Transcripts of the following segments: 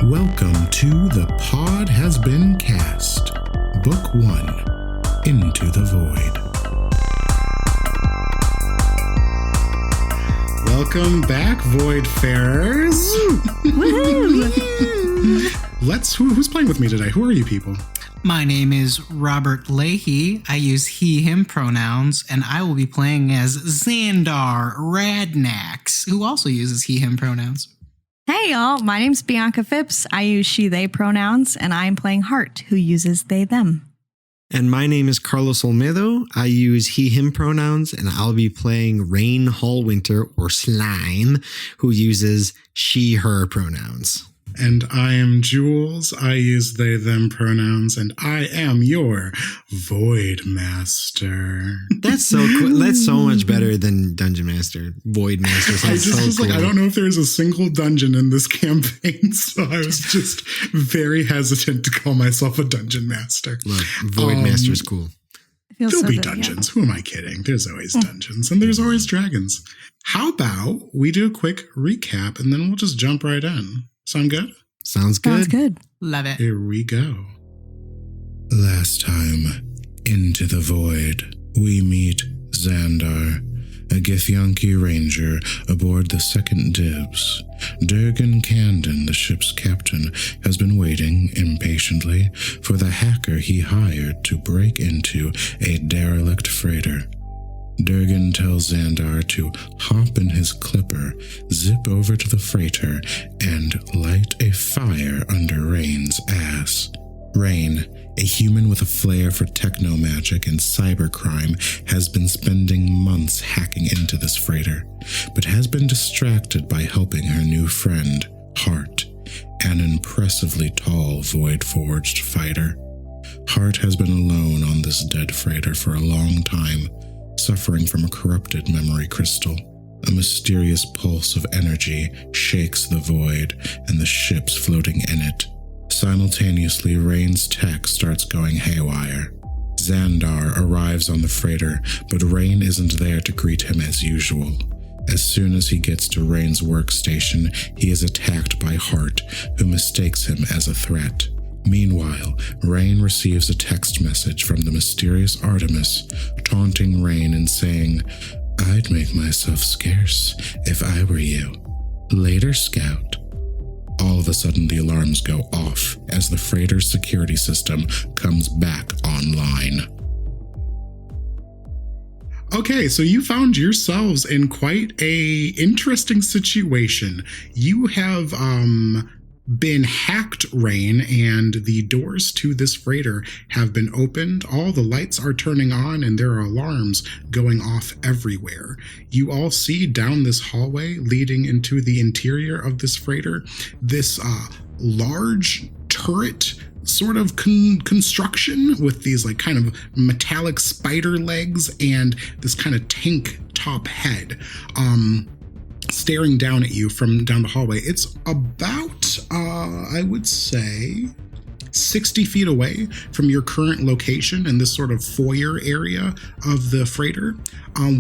Welcome to The Pod Has Been Cast, Book 1, Into the Void. Welcome back, Voidfarers. Who's playing with me today? Who are you people? My name is Robert Leahy. I use he, him pronouns, and I will be playing as Xandar Radnax, who also uses he, him pronouns. Hey y'all, my name's Bianca Phipps. I use she, they pronouns, and I'm playing H.A.R.T, who uses they, them. And my name is Carlos Olmedo. I use he, him pronouns, and I'll be playing Raine Hallwinter, or Slime, who uses she, her pronouns. And I am Jules. I use they, them pronouns, and I am your Void Master. That's so cool. That's so much better than Dungeon Master. Void Master sounds so cool. Like, I don't know if there's a single dungeon in this campaign, so I was just very hesitant to call myself a Dungeon Master. Look, Void Master is cool. There'll be dungeons. Yeah. Who am I kidding? There's always dungeons, and there's always dragons. How about we do a quick recap, and then we'll just jump right in. Sound good? Sounds good. Sounds good. Love it. Here we go. Last time, into the void, we meet Xandar, a Githyanki ranger aboard the second Dibs. Durgan Candon, the ship's captain, has been waiting impatiently for the hacker he hired to break into a derelict freighter. Durgan tells Xandar to hop in his clipper, zip over to the freighter, and light a fire under Raine's ass. Raine, a human with a flair for techno-magic and cybercrime, has been spending months hacking into this freighter, but has been distracted by helping her new friend, H.A.R.T, an impressively tall Void-forged fighter. H.A.R.T has been alone on this dead freighter for a long time, suffering from a corrupted memory crystal. A mysterious pulse of energy shakes the void and the ships floating in it. Simultaneously, Raine's tech starts going haywire. Xandar arrives on the freighter, but Raine isn't there to greet him as usual. As soon as he gets to Raine's workstation, he is attacked by H.A.R.T, who mistakes him as a threat. Meanwhile, Raine receives a text message from the mysterious Artemis, taunting Raine and saying, "I'd make myself scarce if I were you. Later, Scout." All of a sudden, the alarms go off as the freighter's security system comes back online. Okay, so you found yourselves in quite a interesting situation. You have, been hacked, Raine, and the doors to this freighter have been opened. All the lights are turning on and there are alarms going off everywhere. You all see down this hallway leading into the interior of this freighter, this large turret sort of construction with these like kind of metallic spider legs and this kind of tank top head. Staring down at you from down the hallway. It's about, I would say, 60 feet away from your current location in this sort of foyer area of the freighter,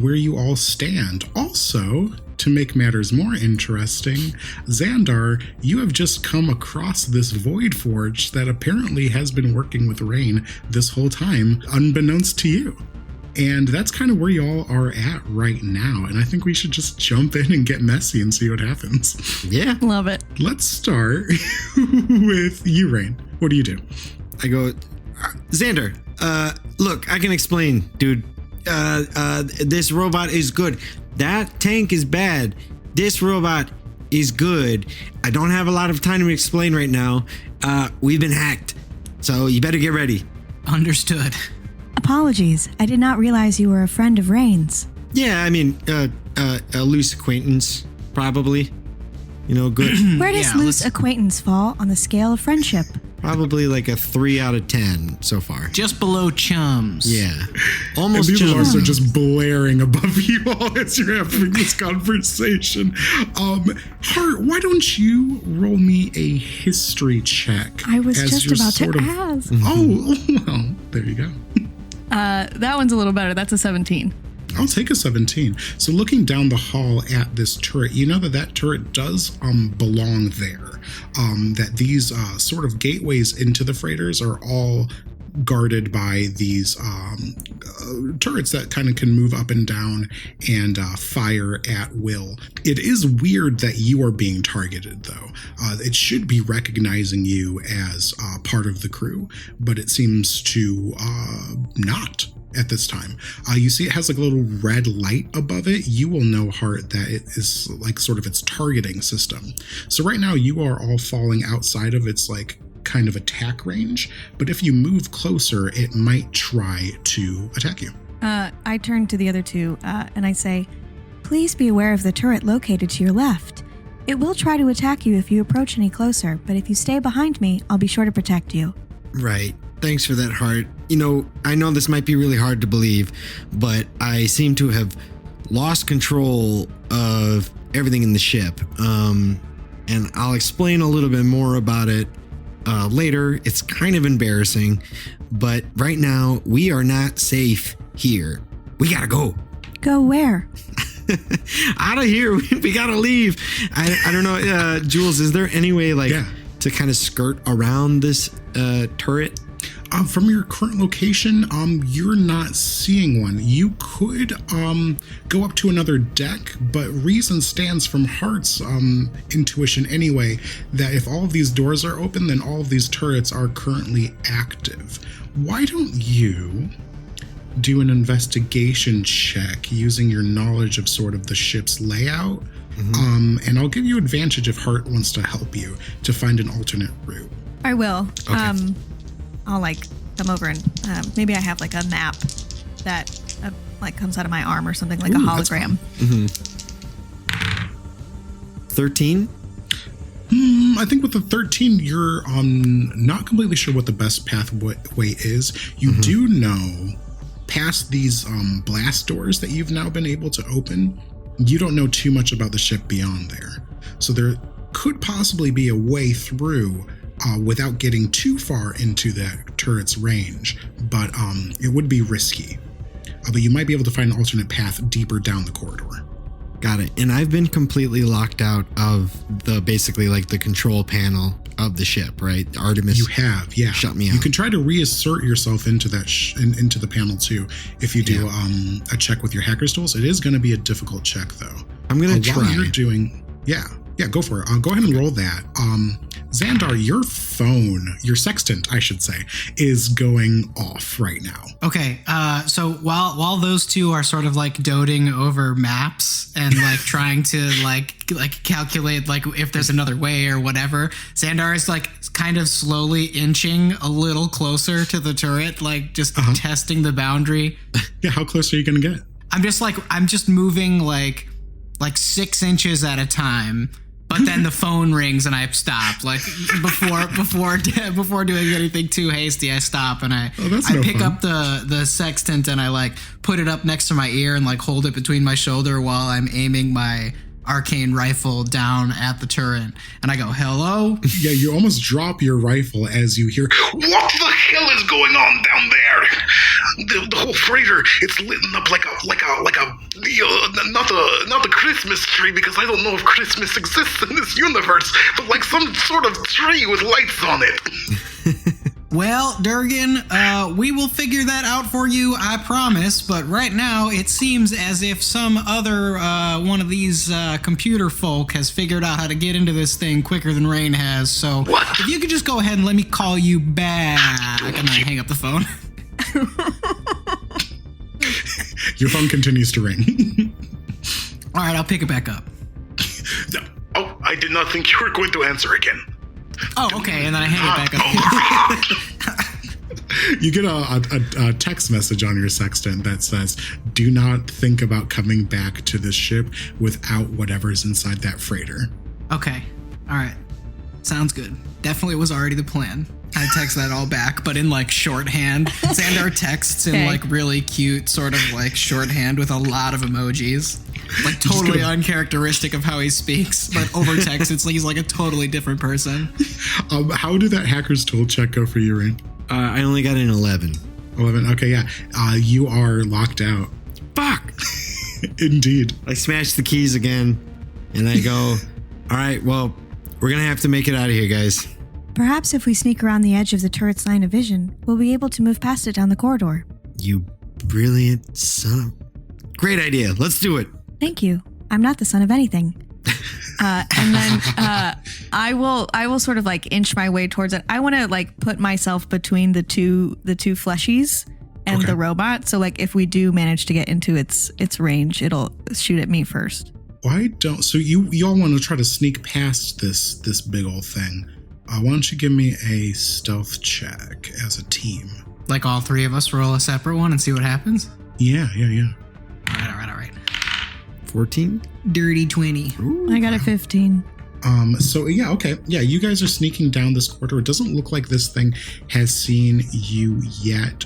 where you all stand. Also, to make matters more interesting, Xandar, you have just come across this Void Forge that apparently has been working with Raine this whole time, unbeknownst to you. And that's kind of where y'all are at right now. And I think we should just jump in and get messy and see what happens. Yeah. Love it. Let's start with you, Raine. What do you do? I go, Xandar, look, I can explain, dude. This robot is good. That tank is bad. This robot is good. I don't have a lot of time to explain right now. We've been hacked. So you better get ready. Understood. Apologies. I did not realize you were a friend of Raine's. Yeah, I mean, a loose acquaintance, probably. You know, good. Where does loose acquaintance fall on the scale of friendship? Probably like a 3 out of 10 so far. Just below chums. Yeah. Almost and these chums. alarms are just blaring above you all as you're having this conversation. H.A.R.T, why don't you roll me a history check? I was just about to ask. Oh, well, there you go. That one's a little better. That's a 17. I'll take a 17. So looking down the hall at this turret, you know that turret does belong there. That these sort of gateways into the freighters are all guarded by these turrets that kind of can move up and down and fire at will. It is weird that you are being targeted, though. It should be recognizing you as part of the crew, but it seems to not at this time. You see it has like a little red light above it. You will know, H.A.R.T, that it is like sort of its targeting system. So right now you are all falling outside of its like kind of attack range, but if you move closer, it might try to attack you. I turn to the other two and I say, please be aware of the turret located to your left. It will try to attack you if you approach any closer, but if you stay behind me, I'll be sure to protect you. Right. Thanks for that, H.A.R.T. You know, I know this might be really hard to believe, but I seem to have lost control of everything in the ship. And I'll explain a little bit more about it later. It's kind of embarrassing, but right now we are not safe here. We gotta go. Go where? Out of here. We gotta leave. I don't know, Jules, is there any way to kind of skirt around this turret? From your current location, you're not seeing one. You could go up to another deck, but reason stands from H.A.R.T's intuition anyway, that if all of these doors are open, then all of these turrets are currently active. Why don't you do an investigation check using your knowledge of sort of the ship's layout? And I'll give you advantage if H.A.R.T wants to help you to find an alternate route. I will. Okay. I'll like come over and maybe I have like a map that like comes out of my arm or something, like a hologram. 13? I think with the 13, you're not completely sure what the best pathway is. You do know past these blast doors that you've now been able to open, you don't know too much about the ship beyond there. So there could possibly be a way through without getting too far into that turret's range, but it would be risky. But you might be able to find an alternate path deeper down the corridor. Got it. And I've been completely locked out of basically like the control panel of the ship, right? Artemis. You have, yeah. Shut me out. You can try to reassert yourself into that into the panel too if you do a check with your hacker's tools. It is going to be a difficult check though. I'm going to try. While you're doing, yeah, go for it. Go ahead and roll that. Xandar, your phone, your sextant, I should say, is going off right now. Okay, so while those two are sort of like doting over maps and like trying to like calculate like if there's another way or whatever, Xandar is like kind of slowly inching a little closer to the turret, like just testing the boundary. Yeah, how close are you gonna get? I'm just moving like 6 inches at a time. But then the phone rings and I stop. Like before doing anything too hasty, I stop and I pick up the sextant and I like put it up next to my ear and like hold it between my shoulder while I'm aiming my arcane rifle down at the turret. And I go, hello? Yeah, you almost drop your rifle as you hear, what the hell is going on down there? The whole freighter, it's lit up like a not the Christmas tree, because I don't know if Christmas exists in this universe, but like some sort of tree with lights on it. Well, Durgan, we will figure that out for you, I promise. But right now, it seems as if some other one of these computer folk has figured out how to get into this thing quicker than Raine has. So if you could just go ahead and let me call you back. And then I hang up the phone. Your phone continues to ring. All right, I'll pick it back up. Oh, I did not think you were going to answer again. Oh, okay, and then I hang it back up. You get a text message on your sextant that says, do not think about coming back to this ship without whatever's inside that freighter. Okay, all right. Sounds good. Definitely was already the plan. I text that all back, but in like shorthand. Xandar texts in like really cute sort of like shorthand with a lot of emojis. Like totally uncharacteristic of how he speaks, but over text it's like he's like a totally different person. How did that hacker's tool check go for you, Raine? I only got an 11. 11, okay, yeah. You are locked out. Fuck! Indeed. I smash the keys again, and I go, all right, well, we're going to have to make it out of here, guys. Perhaps if we sneak around the edge of the turret's line of vision, we'll be able to move past it down the corridor. You brilliant son of... Great idea. Let's do it. Thank you. I'm not the son of anything. And then I will sort of like inch my way towards it. I want to like put myself between the two fleshies and the robot. So like if we do manage to get into its range, it'll shoot at me first. Why don't... So you all want to try to sneak past this big old thing. Why don't you give me a stealth check as a team? Like all three of us roll a separate one and see what happens? Yeah. All right. 14? Dirty 20. Ooh. I got a 15. So yeah, okay. Yeah, you guys are sneaking down this corridor. It doesn't look like this thing has seen you yet.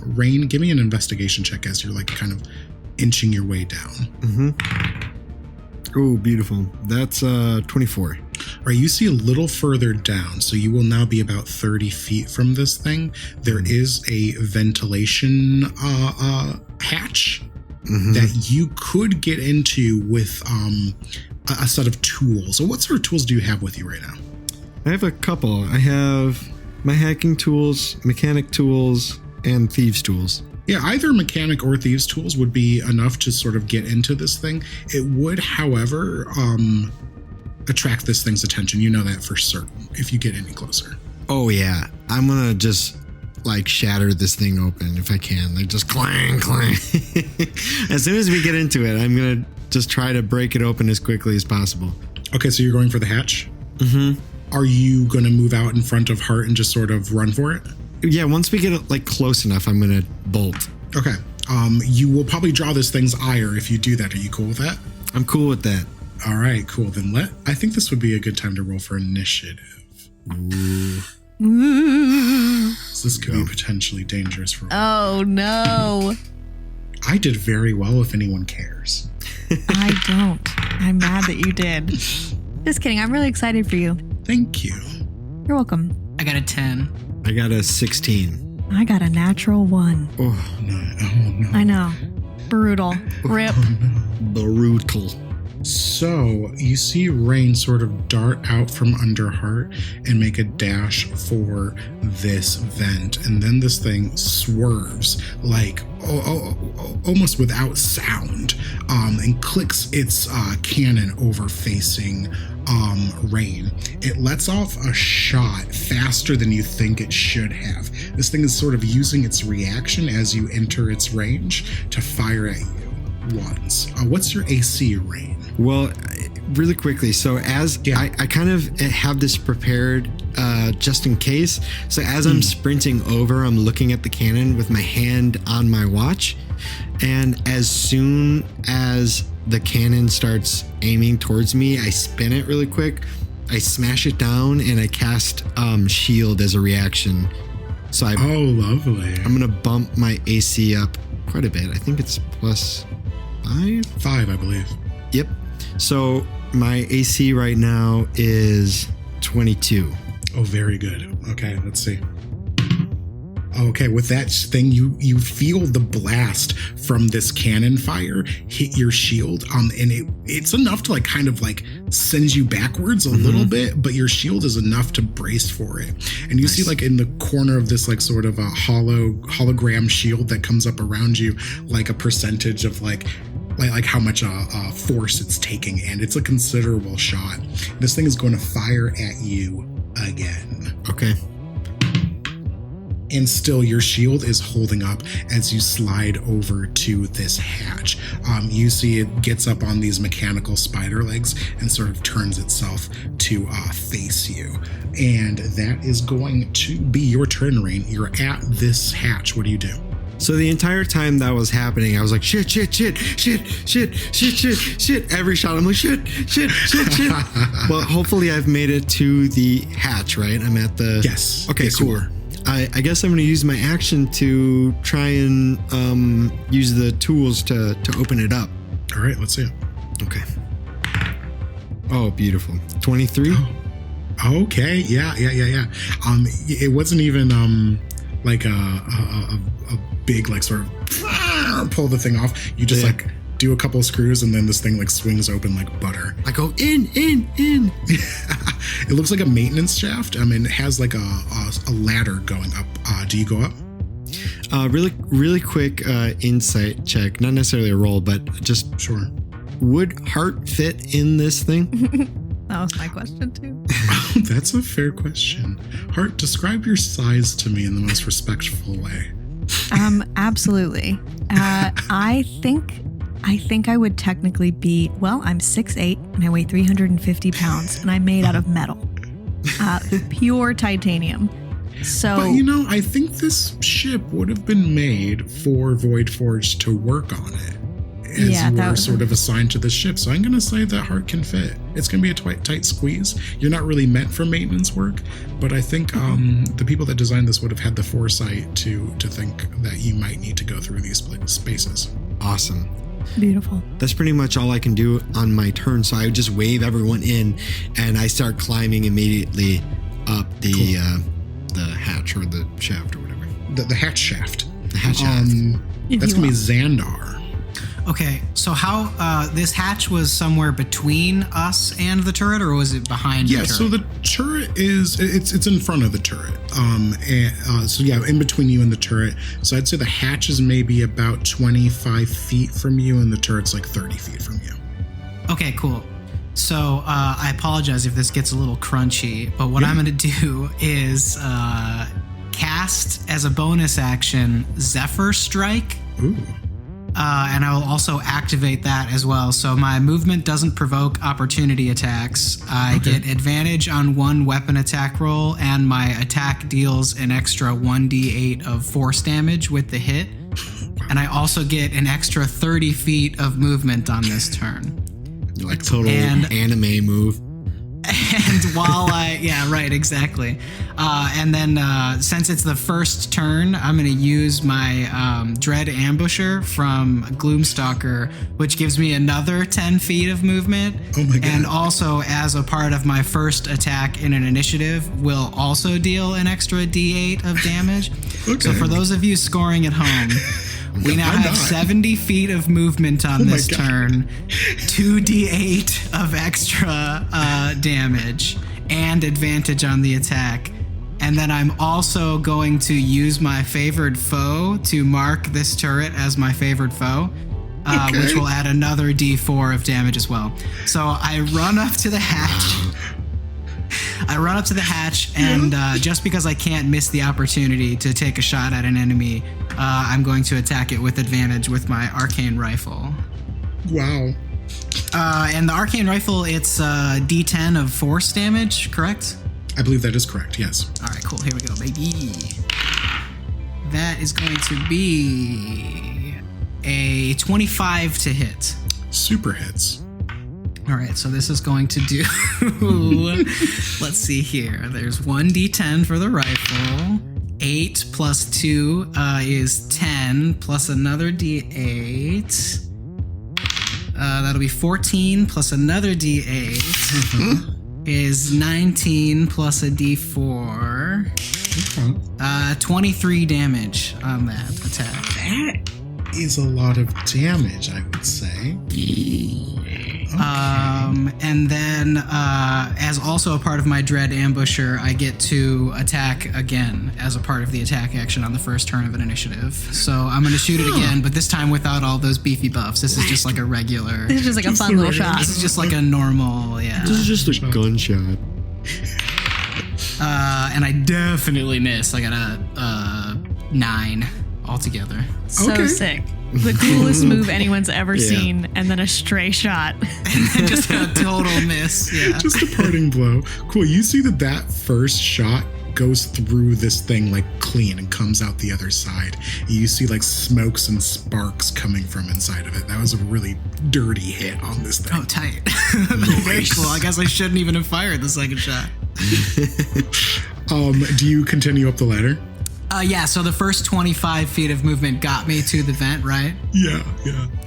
Raine, give me an investigation check as you're like kind of inching your way down. Mm-hmm. Oh, beautiful. That's 24. All right, you see a little further down, so you will now be about 30 feet from this thing. There is a ventilation hatch that you could get into with a set of tools. So what sort of tools do you have with you right now? I have a couple. I have my hacking tools, mechanic tools, and thieves tools. Yeah, either mechanic or thieves tools would be enough to sort of get into this thing. It would, however, attract this thing's attention. You know that for certain if you get any closer. Oh, yeah. I'm going to just like shatter this thing open if I can. Like just clang, clang. As soon as we get into it, I'm going to just try to break it open as quickly as possible. Okay, so you're going for the hatch? Mm-hmm. Are you going to move out in front of H.A.R.T and just sort of run for it? Yeah, once we get like close enough, I'm going to bolt. Okay. You will probably draw this thing's ire if you do that. Are you cool with that? I'm cool with that. All right, cool. Then I think this would be a good time to roll for initiative. Ooh. So this could be potentially dangerous for Oh, no. I did very well if anyone cares. I don't. I'm mad that you did. Just kidding. I'm really excited for you. Thank you. You're welcome. I got a 10. I got a 16. I got a natural 1. Oh, no. Oh, no. I know. Brutal. Rip. Brutal. So you see Raine sort of dart out from under H.A.R.T and make a dash for this vent, and then this thing swerves like almost without sound, and clicks its cannon over facing Raine. It lets off a shot faster than you think it should have. This thing is sort of using its reaction as you enter its range to fire at you once. What's your AC, Raine? Well, really quickly, so I kind of have this prepared just in case. So as I'm sprinting over, I'm looking at the cannon with my hand on my watch. And as soon as the cannon starts aiming towards me, I spin it really quick. I smash it down and I cast shield as a reaction. So lovely. I'm going to bump my AC up quite a bit. I think it's plus 5? 5, I believe. Yep. So my AC right now is 22. Oh, very good. Okay, let's see. Okay, with that thing, you feel the blast from this cannon fire hit your shield, and it's enough to like kind of like send you backwards a little bit, but your shield is enough to brace for it. And you see like in the corner of this like sort of a hologram shield that comes up around you, like a percentage of like how much force it's taking, and it's a considerable shot. This thing is going to fire at you again. Okay. And still your shield is holding up as you slide over to this hatch. You see it gets up on these mechanical spider legs and sort of turns itself to face you. And that is going to be your turn, Raine. You're at this hatch. What do you do? So the entire time that was happening, I was like, shit. Every shot, I'm like, shit. Well, hopefully I've made it to the hatch, right? I'm at the... Yes. Okay, yes, cool. I guess I'm going to use my action to try and use the tools to open it up. All right, let's see it. Okay. Oh, beautiful. 23? Oh, okay. Yeah. It wasn't even like a big like sort of pull the thing off. You just like do a couple of screws, and then this thing like swings open like butter. I go in. It looks like a maintenance shaft. I mean, it has like a ladder going up. Do you go up? Really quick insight check. Not necessarily a roll, but just Sure. Would H.A.R.T fit in this thing? That was my question too. Oh, that's a fair question. H.A.R.T, describe your size to me in the most respectful way. Absolutely. I think I would technically be, well, I'm 6'8" and I weigh 350 pounds and I'm made out of metal. Pure titanium. So, But I think this ship would have been made for Voidforged to work on it. As we're sort of assigned to the ship. So I'm going to say that H.A.R.T can fit. It's going to be a tight squeeze. You're not really meant for maintenance work, but I think the people that designed this would have had the foresight to think that you might need to go through these spaces. Awesome. beautiful. That's pretty much all I can do on my turn. So I would just wave everyone in, and I start climbing immediately up the hatch or the shaft or whatever. The hatch shaft. The hatch shaft. That's going to be Xandar. Okay, so how this hatch was somewhere between us and the turret, or was it behind the turret? Yeah, so the turret it's in front of the turret. So yeah, in between you and the turret. So I'd say the hatch is maybe about 25 feet from you, and the turret's like 30 feet from you. Okay, cool. So I apologize if this gets a little crunchy, but what I'm going to do is cast as a bonus action Zephyr Strike. Ooh. And I will also activate that as well. So my movement doesn't provoke opportunity attacks. I get advantage on one weapon attack roll, and my attack deals an extra 1d8 of force damage with the hit. And I also get an extra 30 feet of movement on this turn. Like total anime move. And while exactly. And then since it's the first turn, I'm going to use my Dread Ambusher from Gloomstalker, which gives me another 10 feet of movement. Oh my god. And also, as a part of my first attack in an initiative, will also deal an extra d8 of damage. Okay. So for those of you scoring at home, we now have 70 feet of movement on this turn, 2d8 of extra damage, and advantage on the attack. And then I'm also going to use my favored foe to mark this turret as my favored foe, which will add another d4 of damage as well. So I run up to the hatch. And just because I can't miss the opportunity to take a shot at an enemy, I'm going to attack it with advantage with my arcane rifle. Wow. And the arcane rifle, it's D10 of force damage, correct? I believe that is correct, yes. All right, cool. Here we go, baby. That is going to be a 25 to hit. Super hits. All right, so this is going to do, let's see here. There's 1d10 for the rifle. 8 plus 2 is 10, plus another d8. That'll be 14 plus another d8 is 19 plus a d4. 23 damage on that attack. That is a lot of damage, I would say. And then, as also a part of my Dread Ambusher, I get to attack again as a part of the attack action on the first turn of an initiative. So I'm going to shoot it again, but this time without all those beefy buffs. This is just like a regular. This is just like a fun little shot. This is just like a normal, This is just a gunshot. And I definitely miss. I got a 9 altogether. So sick. The coolest move anyone's ever seen, and then a stray shot. And just a total miss. Yeah. Just a parting blow. Cool. You see that first shot goes through this thing like clean and comes out the other side. You see like smokes and sparks coming from inside of it. That was a really dirty hit on this thing. Oh, tight. Very cool. I guess I shouldn't even have fired the second shot. Do you continue up the ladder? Yeah, so the first 25 feet of movement got me to the vent, right? Yeah.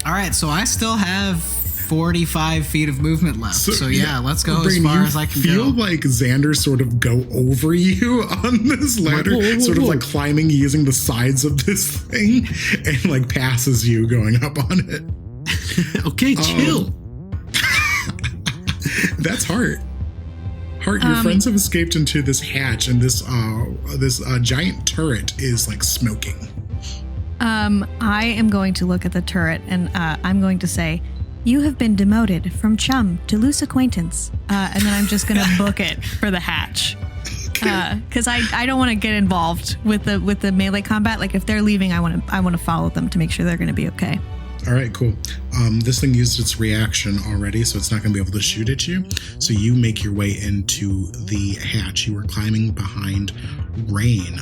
All right, so I still have 45 feet of movement left. So yeah, let's go as Raine, far you as I can feel go. like Xandar sort of go over you on this ladder, sort of like climbing using the sides of this thing, and like passes you going up on it. Okay, chill. That's H.A.R.T. H.A.R.T, your friends have escaped into this hatch, and this giant turret is like smoking. I am going to look at the turret and I'm going to say, "You have been demoted from chum to loose acquaintance," and then I'm just going to book it for the hatch. Because I don't want to get involved with the melee combat. Like if they're leaving, I want to follow them to make sure they're going to be okay. All right, cool. This thing used its reaction already, so it's not going to be able to shoot at you. So you make your way into the hatch. You are climbing behind Raine.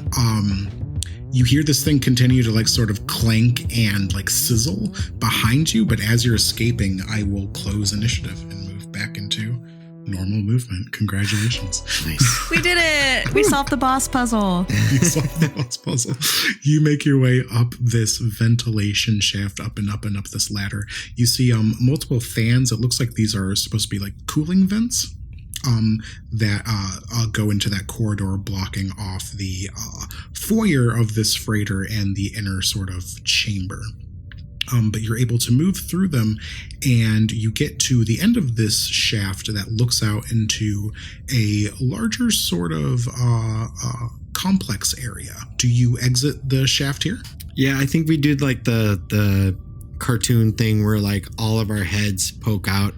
You hear this thing continue to like sort of clank and like sizzle behind you, but as you're escaping, I will close initiative and move back into normal movement. Congratulations. Nice. We did it. We solved the boss puzzle. You solve the boss puzzle. You make your way up this ventilation shaft, up and up and up this ladder. You see multiple fans. It looks like these are supposed to be like cooling vents that go into that corridor, blocking off the foyer of this freighter and the inner sort of chamber. But you're able to move through them, and you get to the end of this shaft that looks out into a larger sort of complex area. Do you exit the shaft here? Yeah, I think we did like the cartoon thing where like all of our heads poke out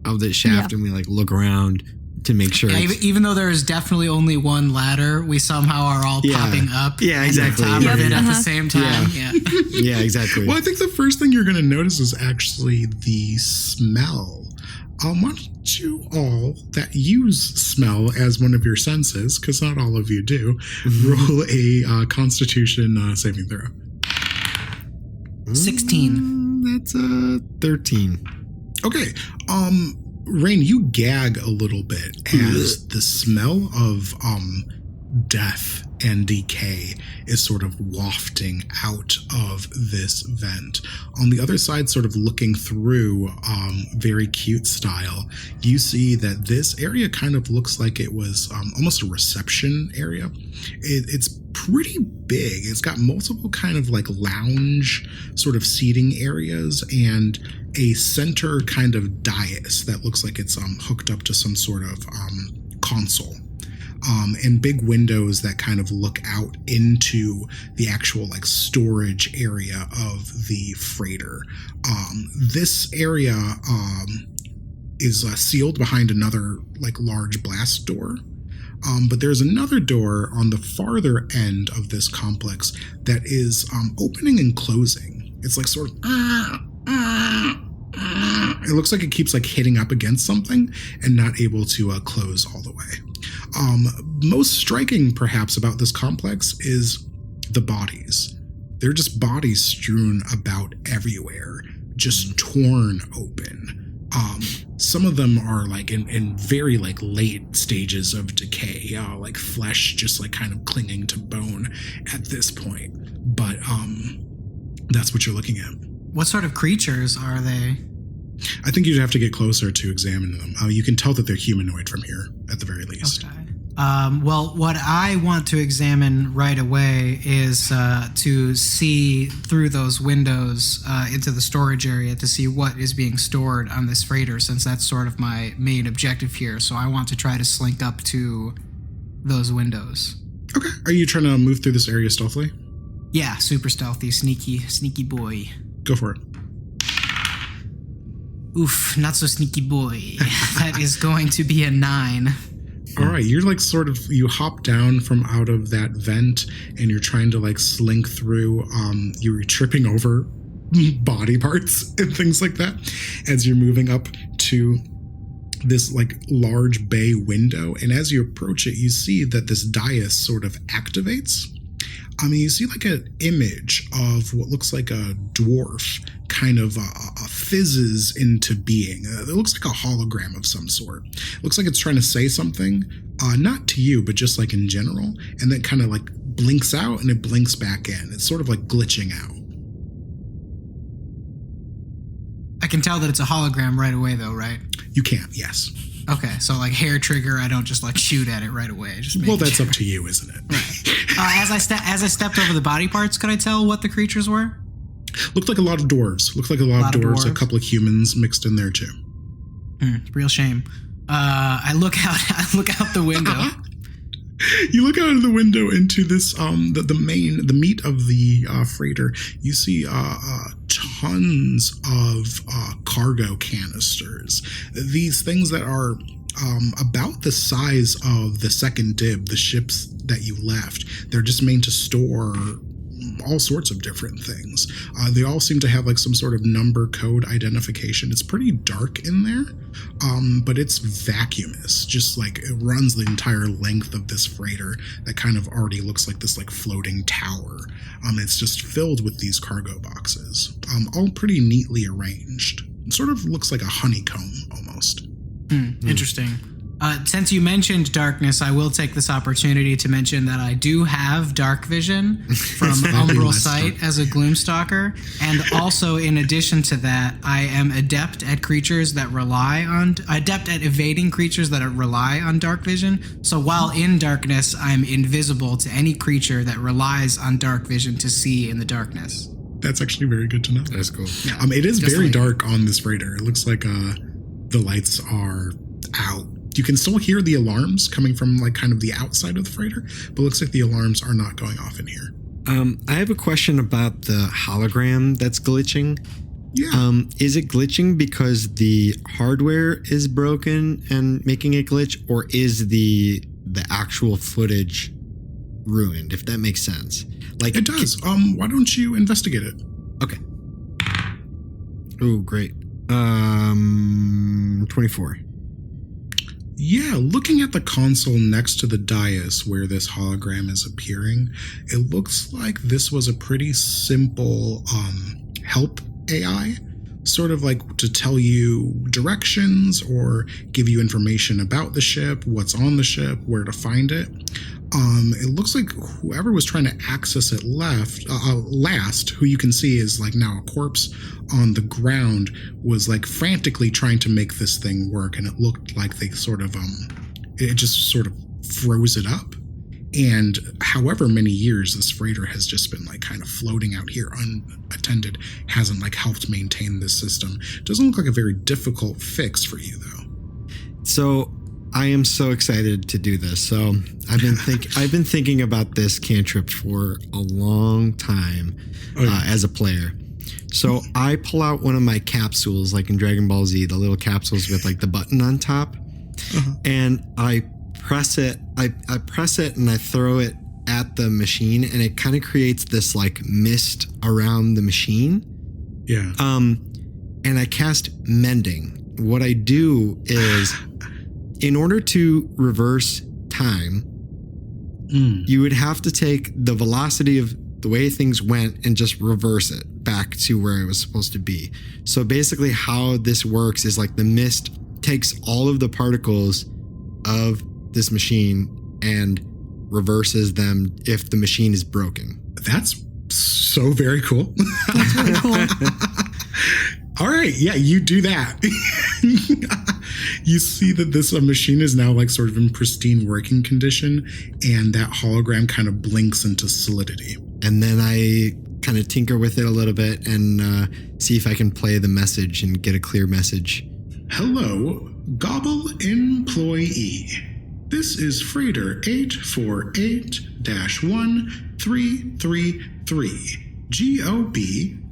of the shaft and we like look around to make sure. Yeah, even though there is definitely only one ladder, we somehow are all popping up. Yeah, exactly. And top of it at the same time. Yeah. Yeah, exactly. Well, I think the first thing you're going to notice is actually the smell. Why don't you all that use smell as one of your senses, because not all of you do, roll a Constitution saving throw. 16. That's 13. Okay. Raine, you gag a little bit as the smell of death and decay is sort of wafting out of this vent. On the other side, sort of looking through, very cute style, you see that this area kind of looks like it was almost a reception area. It's pretty big. It's got multiple kind of like lounge sort of seating areas and a center kind of dais that looks like it's hooked up to some sort of console. And big windows that kind of look out into the actual like storage area of the freighter. This area is sealed behind another like large blast door. But there's another door on the farther end of this complex that is opening and closing. It's like sort of it looks like it keeps like hitting up against something and not able to close all the way. Most striking perhaps about this complex is the bodies. They're just bodies strewn about everywhere, just torn open. Some of them are like in very like late stages of decay, like flesh just like kind of clinging to bone at this point. But that's what you're looking at. What sort of creatures are they? I think you'd have to get closer to examine them. You can tell that they're humanoid from here, at the very least. Okay. Well, what I want to examine right away is to see through those windows into the storage area to see what is being stored on this freighter, since that's sort of my main objective here. So I want to try to slink up to those windows. Okay. Are you trying to move through this area stealthily? Yeah, super stealthy, sneaky boy. Go for it. Oof, not so sneaky boy. That is going to be a 9. All right, you're like sort of, you hop down from out of that vent and you're trying to like slink through, you're tripping over body parts and things like that as you're moving up to this like large bay window. And as you approach it, you see that this dais sort of activates. You see like an image of what looks like a dwarf kind of fizzes into being. It looks like a hologram of some sort. It looks like it's trying to say something, not to you, but just like in general, and then kind of like blinks out and it blinks back in. It's sort of like glitching out. I can tell that it's a hologram right away, though, right? You can, yes. Okay, so like hair trigger, I don't just like shoot at it right away. Well, that's up to you, isn't it? Right. As I stepped over the body parts, could I tell what the creatures were? Looked like a lot of dwarves. Looked like a lot of dwarves. A couple of humans mixed in there too. Real shame. I look out the window. You look out of the window into this the meat of the freighter. You see tons of cargo canisters. These things that are about the size of the second dib, the ships that you left. They're just made to store all sorts of different things. They all seem to have like some sort of number code identification. It's pretty dark in there, but it's vacuumous. Just like it runs the entire length of this freighter that kind of already looks like this like floating tower. It's just filled with these cargo boxes, all pretty neatly arranged. It sort of looks like a honeycomb almost. Interesting. Since you mentioned darkness, I will take this opportunity to mention that I do have dark vision from Umbral Sight as a Gloomstalker, and also in addition to that, I am adept at evading creatures that rely on dark vision. So while in darkness, I'm invisible to any creature that relies on dark vision to see in the darkness. That's actually very good to know. That's cool. Yeah, it is very dark on this freighter. It looks like the lights are out. You can still hear the alarms coming from like kind of the outside of the freighter, but it looks like the alarms are not going off in here. I have a question about the hologram that's glitching. Yeah. Is it glitching because the hardware is broken and making it glitch, or is the actual footage ruined, if that makes sense? Like it does. Why don't you investigate it? Okay. Oh, great. 24. Yeah, looking at the console next to the dais where this hologram is appearing, it looks like this was a pretty simple help AI, sort of like to tell you directions or give you information about the ship, what's on the ship, where to find it. It looks like whoever was trying to access it last, who you can see is like now a corpse on the ground, was like frantically trying to make this thing work, and it looked like they sort of it just sort of froze it up. And however many years this freighter has just been like kind of floating out here unattended, hasn't like helped maintain this system. Doesn't look like a very difficult fix for you though. So I am so excited to do this. So I've been thinking about this cantrip for a long time as a player. So I pull out one of my capsules, like in Dragon Ball Z, the little capsules with like the button on top, and I press it. I press it and I throw it at the machine, and it kind of creates this like mist around the machine. Yeah. And I cast mending. What I do is, in order to reverse time, you would have to take the velocity of the way things went and just reverse it back to where it was supposed to be. So basically how this works is like the mist takes all of the particles of this machine and reverses them if the machine is broken. That's so very cool. That's really cool. All right. Yeah, you do that. You see that this machine is now like sort of in pristine working condition, and that hologram kind of blinks into solidity. And then I kind of tinker with it a little bit and see if I can play the message and get a clear message. Hello, Gobble employee. This is Freighter 848-1333,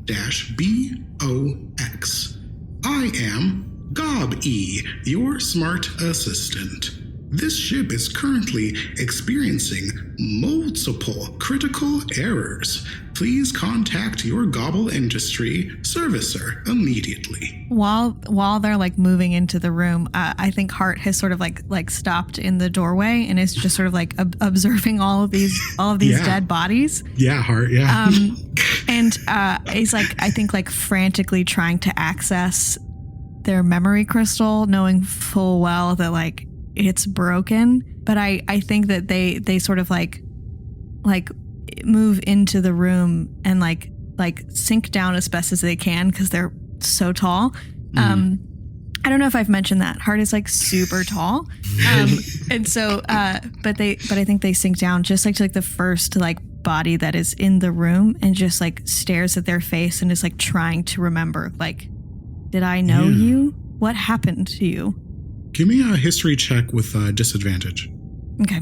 GOB-BOX. I am Gob-E, your smart assistant. This ship is currently experiencing multiple critical errors. Please contact your Gobble Industry servicer immediately. While they're like moving into the room, I think H.A.R.T has sort of like stopped in the doorway and is just sort of like observing all of these dead bodies. Yeah, H.A.R.T. Yeah. And he's like, I think like frantically trying to access their memory crystal, knowing full well that like it's broken. But I think that they sort of like move into the room and like sink down as best as they can, because they're so tall. I don't know if I've mentioned that. H.A.R.T is like super tall. And so, but I think they sink down just like to like the first like body that is in the room and just like stares at their face and is like trying to remember, like, did I know you? What happened to you? Give me a history check with disadvantage. Okay.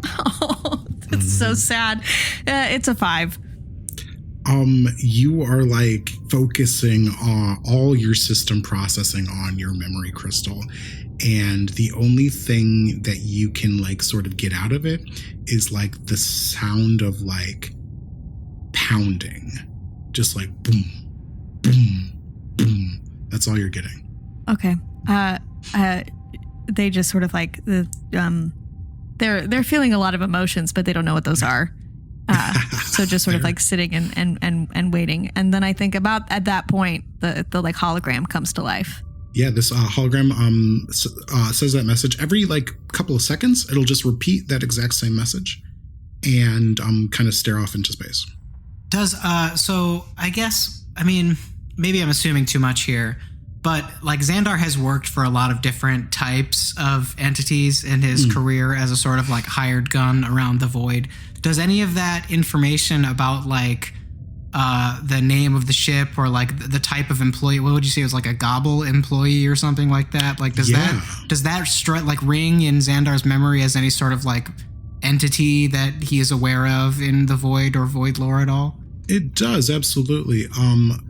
Oh, that's so sad. It's a 5. You are like focusing on all your system processing on your memory crystal. And the only thing that you can like sort of get out of it is like the sound of like pounding. Just like boom, boom, boom. That's all you're getting. Okay. They just sort of like they're feeling a lot of emotions, but they don't know what those are. So just sort of like sitting and waiting. And then I think about at that point, the like hologram comes to life. Yeah, this hologram says that message every like couple of seconds. It'll just repeat that exact same message and kind of stare off into space. Does so I guess, I mean, maybe I'm assuming too much here, but like Xandar has worked for a lot of different types of entities in his career as a sort of like hired gun around the void. Does any of that information about like the name of the ship or like the type of employee, what would you say it was, like a gobble employee or something like that? Like does that like ring in Xandar's memory as any sort of like entity that he is aware of in the void or void lore at all? It does, absolutely.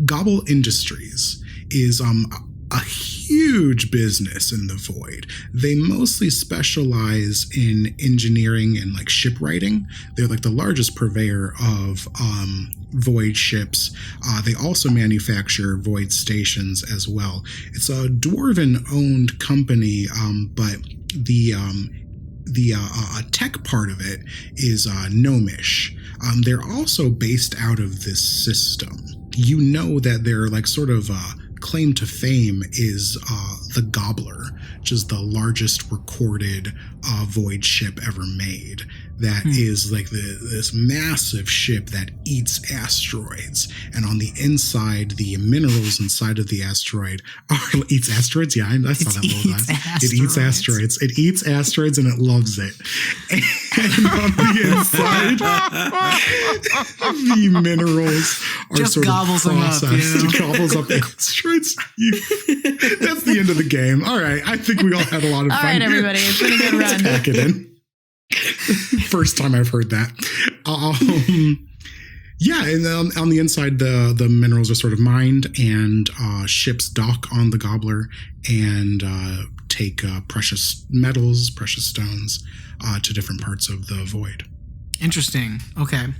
Gobble Industries is a huge business in the void. They mostly specialize in engineering and like shipwrighting. They're like the largest purveyor of void ships. They also manufacture void stations as well. It's a dwarven owned company, but the tech part of it is gnomish. They're also based out of this system. You know that they're like sort of claim to fame is the Gobbler, which is the largest recorded void ship ever made. That is like this massive ship that eats asteroids, and on the inside, the minerals inside of the asteroid eats asteroids. Yeah, I saw that little guy. It eats asteroids. It eats asteroids, and it loves it. And on the inside, the minerals are just sort gobbles of them up. It gobbles up asteroids. That's the end of the game. All right, I think we all had a lot of fun. All right, everybody, it's been a good Let's run. pack it in. First time I've heard that. Yeah, and on the inside, the minerals are sort of mined, and ships dock on the Gobbler and take precious metals, precious stones to different parts of the void. Interesting. Okay. And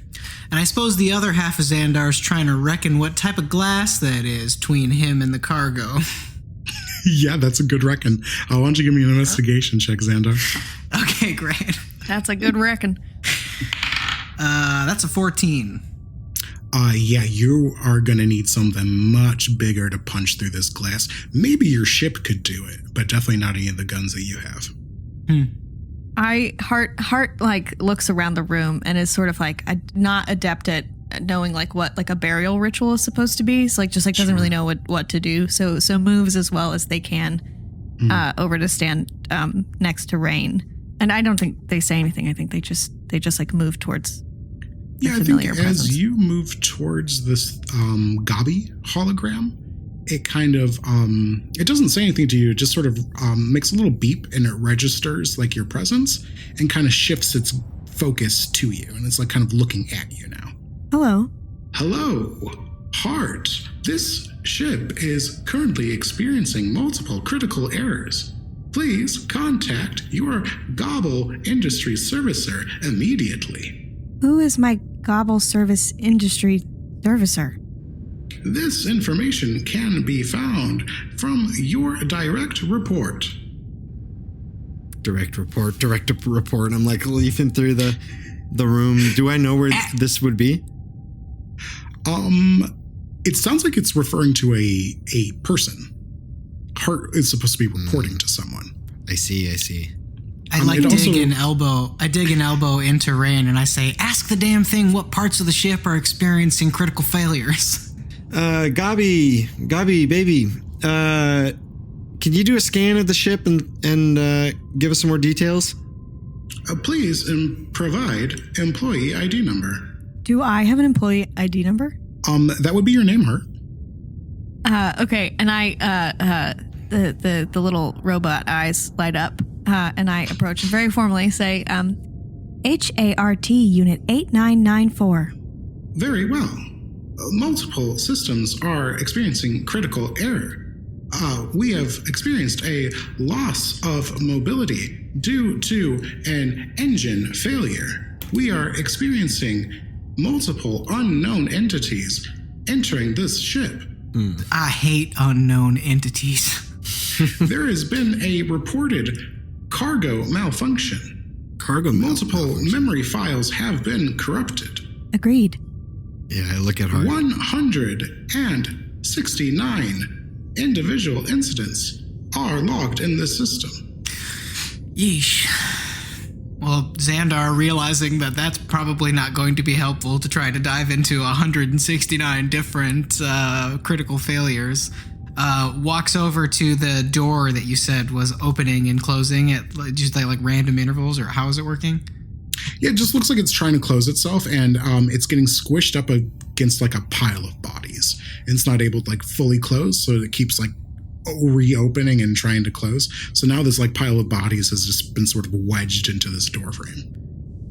I suppose the other half of Xandar's trying to reckon what type of glass that is between him and the cargo. Yeah, that's a good reckon. Why don't you give me an investigation check, Xandar? Okay, great. That's a good reckon. That's a 14. Yeah, you are going to need something much bigger to punch through this glass. Maybe your ship could do it, but definitely not any of the guns that you have. H.A.R.T like looks around the room and is sort of like not adept at knowing like what like a burial ritual is supposed to be. So like just like doesn't really know what to do. So moves as well as they can over to stand next to Raine. And I don't think they say anything. I think they just like move towards the familiar presence. As you move towards this Gabi hologram, it kind of it doesn't say anything to you. It just sort of makes a little beep, and it registers like your presence and kind of shifts its focus to you, and it's like kind of looking at you now. Hello. Hello, H.A.R.T. This ship is currently experiencing multiple critical errors. Please contact your Gobble Industry Servicer immediately. Who is my Gobble Service Industry Servicer? This information can be found from your direct report. Direct report. I'm like leafing through the room. Do I know where this would be? It sounds like it's referring to a person. H.A.R.T is supposed to be reporting to someone. I see. I dig an elbow into Raine, and I say, ask the damn thing what parts of the ship are experiencing critical failures. Gabi, baby. Can you do a scan of the ship and give us some more details? Please provide employee ID number. Do I have an employee ID number? That would be your name, H.A.R.T. Okay, and I, the little robot eyes light up, and I approach and very formally say, H.A.R.T Unit 8994. Very well. Multiple systems are experiencing critical error. We have experienced a loss of mobility due to an engine failure. We are experiencing multiple unknown entities entering this ship. I hate unknown entities. There has been a reported cargo malfunction. Multiple memory files have been corrupted. Agreed. Yeah, I look at H.A.R.T. 169 individual incidents are logged in this system. Yeesh. Well, Xandar, realizing that that's probably not going to be helpful to try to dive into 169 different critical failures, walks over to the door that you said was opening and closing at just like random intervals, or how is it working? Yeah, it just looks like it's trying to close itself, and it's getting squished up against like a pile of bodies. And it's not able to like fully close, so it keeps like reopening and trying to close. So now this like pile of bodies has just been sort of wedged into this door frame.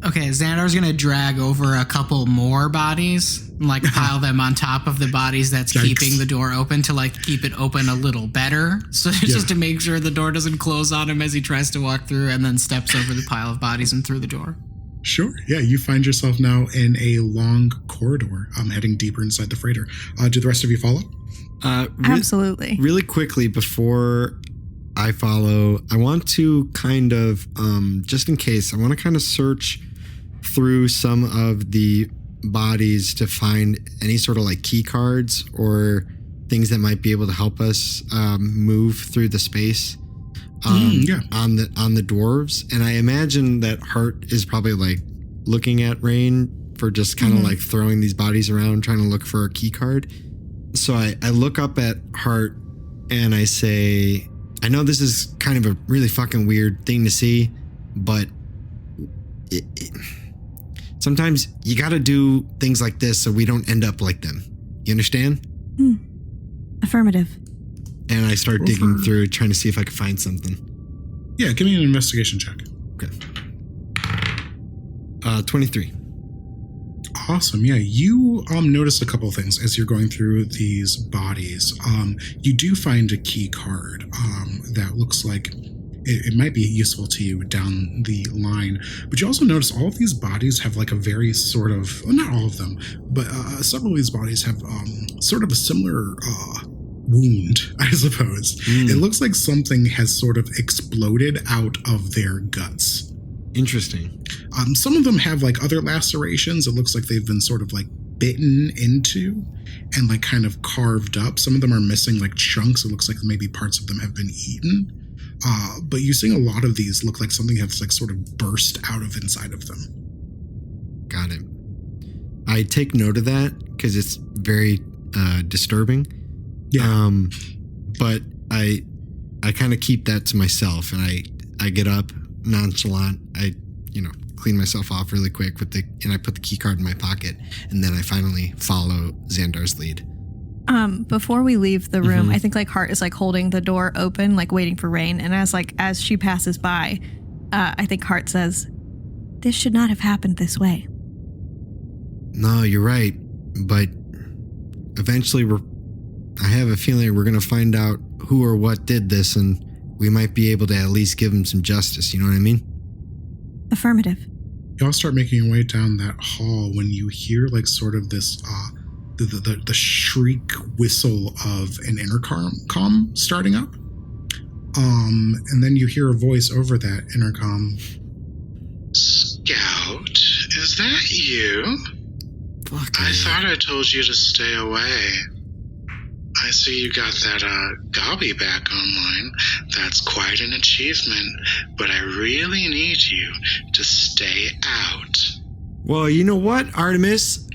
Okay, Xandar's gonna drag over a couple more bodies and like pile them on top of the bodies that's keeping the door open to like keep it open a little better. So just to make sure the door doesn't close on him as he tries to walk through, and then steps over the pile of bodies and through the door. Sure. Yeah, you find yourself now in a long corridor, heading deeper inside the freighter. Do the rest of you follow? Absolutely. Really quickly before I follow, I want to kind of, just in case, I want to kind of search through some of the bodies to find any sort of like key cards or things that might be able to help us move through the space. On the dwarves, and I imagine that H.A.R.T is probably like looking at Raine for just kind of like throwing these bodies around, trying to look for a key card. So I look up at H.A.R.T and I say, I know this is kind of a really fucking weird thing to see, but sometimes you got to do things like this so we don't end up like them. You understand? Affirmative. And I start digging through, trying to see if I can find something. Yeah, give me an investigation check. Okay. 23. Awesome. Yeah, you notice a couple of things as you're going through these bodies. You do find a key card that looks like it might be useful to you down the line. But you also notice all of these bodies have like a very sort of, well, not all of them, but several of these bodies have sort of a similar wound, I suppose. It looks like something has sort of exploded out of their guts. Interesting. Some of them have like other lacerations. It looks like they've been sort of like bitten into and like kind of carved up. Some of them are missing like chunks. It looks like maybe parts of them have been eaten. But you're seeing a lot of these look like something has like sort of burst out of inside of them. Got it. I take note of that because it's very disturbing. Yeah. But I kind of keep that to myself, and I get up nonchalant. I clean myself off really quick and I put the key card in my pocket, and then I finally follow Xandar's lead. Before we leave the room, I think like H.A.R.T is like holding the door open, like waiting for Raine, and as she passes by, I think H.A.R.T says, "This should not have happened this way." No, you're right, but eventually I have a feeling we're going to find out who or what did this, and we might be able to at least give them some justice. You know what I mean? Affirmative. You all start making your way down that hall when you hear like sort of this the shriek whistle of an intercom starting up. And then you hear a voice over that intercom. Scout, is that you? Fuck, I thought I told you to stay away. I see you got that Gabi back online. That's quite an achievement, but I really need you to stay out. Well, you know what, Artemis?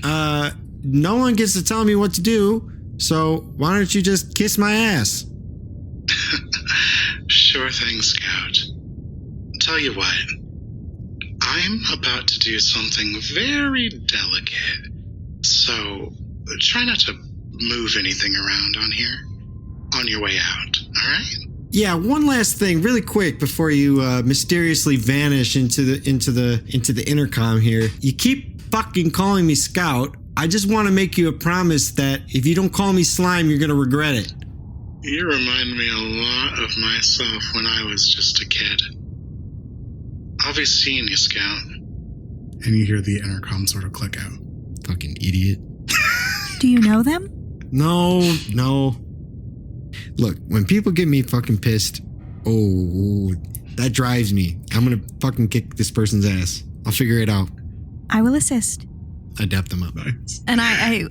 No one gets to tell me what to do. So why don't you just kiss my ass? Sure thing, Scout. Tell you what, I'm about to do something very delicate, so try not to move anything around on here on your way out, alright? Yeah, one last thing, really quick, before you mysteriously vanish into the intercom here. You keep fucking calling me Scout. I just want to make you a promise that if you don't call me Slime, you're gonna regret it. You remind me a lot of myself when I was just a kid. I'll be seeing you, Scout. And you hear the intercom sort of click out. Fucking idiot. Do you know them? No. Look, when people get me fucking pissed, that drives me. I'm gonna fucking kick this person's ass. I'll figure it out. I will assist. I dap them up. Nice. And I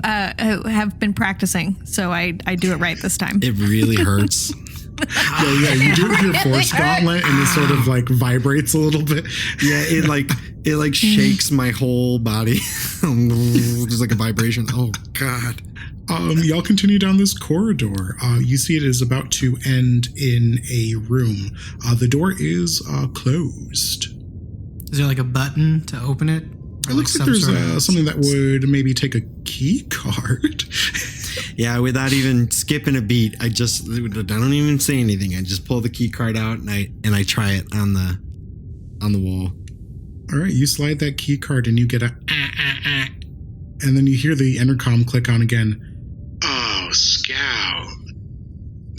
have been practicing, so I do it right this time. It really hurts. Yeah, you do your force gauntlet and it sort of like vibrates a little bit. Yeah, it like shakes my whole body. Just like a vibration. Oh God. Y'all continue down this corridor. You see it is about to end in a room. The door is closed. Is there like a button to open it? It looks like there's something that would maybe take a key card. Yeah, without even skipping a beat, I don't even say anything. I just pull the key card out and I try it on the wall. All right, you slide that key card and you get a and then you hear the intercom click on again. Oh, Scout.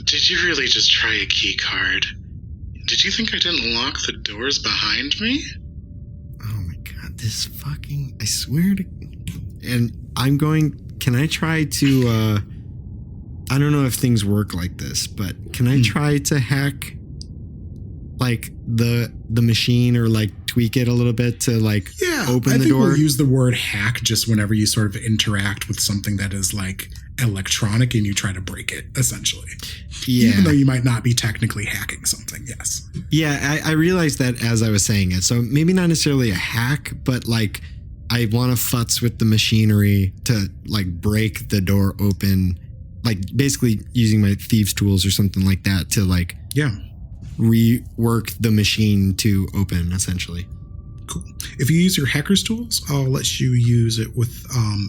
Did you really just try a key card? Did you think I didn't lock the doors behind me? Oh my God, this fucking, I swear to, and can I try to, I don't know if things work like this, but can I try to hack like the machine or like tweak it a little bit to like open the door? We'll use the word hack just whenever you sort of interact with something that is like electronic and you try to break it, essentially. Yeah. Even though you might not be technically hacking something, yes. Yeah, I realized that as I was saying it. So maybe not necessarily a hack, but like I want to futz with the machinery to like break the door open, like basically using my thieves tools or something like that to like rework the machine to open, essentially. Cool. If you use your hacker's tools, I'll let you use it with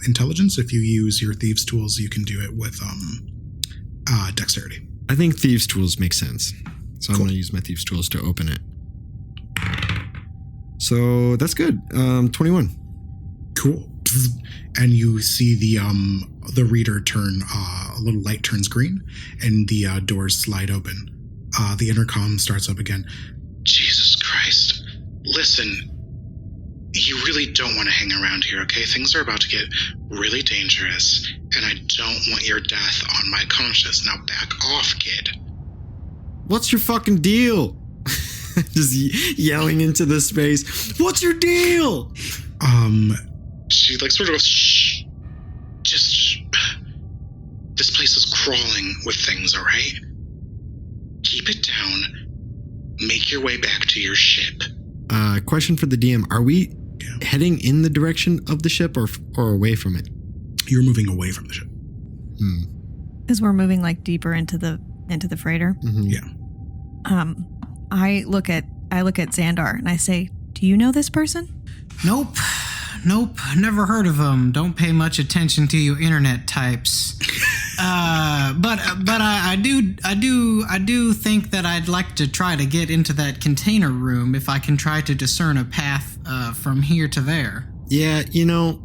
intelligence. If you use your thieves tools, you can do it with dexterity. I think thieves tools make sense. So I'm going to use my thieves tools to open it. So that's good. 21. Cool. And you see the reader turn, a little light turns green and the doors slide open. The intercom starts up again. Jesus Christ. Listen, you really don't want to hang around here, okay? Things are about to get really dangerous, and I don't want your death on my conscience. Now back off, kid. What's your fucking deal? Just yelling into the space. What's your deal? She like sort of goes, shh. Just, this place is crawling with things, all right? Keep it down. Make your way back to your ship. Question for the DM. Are we heading in the direction of the ship or away from it? You're moving away from the ship. Because we're moving like deeper into the freighter. Mm-hmm. Yeah. I look at Xandar and I say, "Do you know this person?" Nope, never heard of them. Don't pay much attention to you internet types. But I do think that I'd like to try to get into that container room if I can try to discern a path from here to there. Yeah, you know,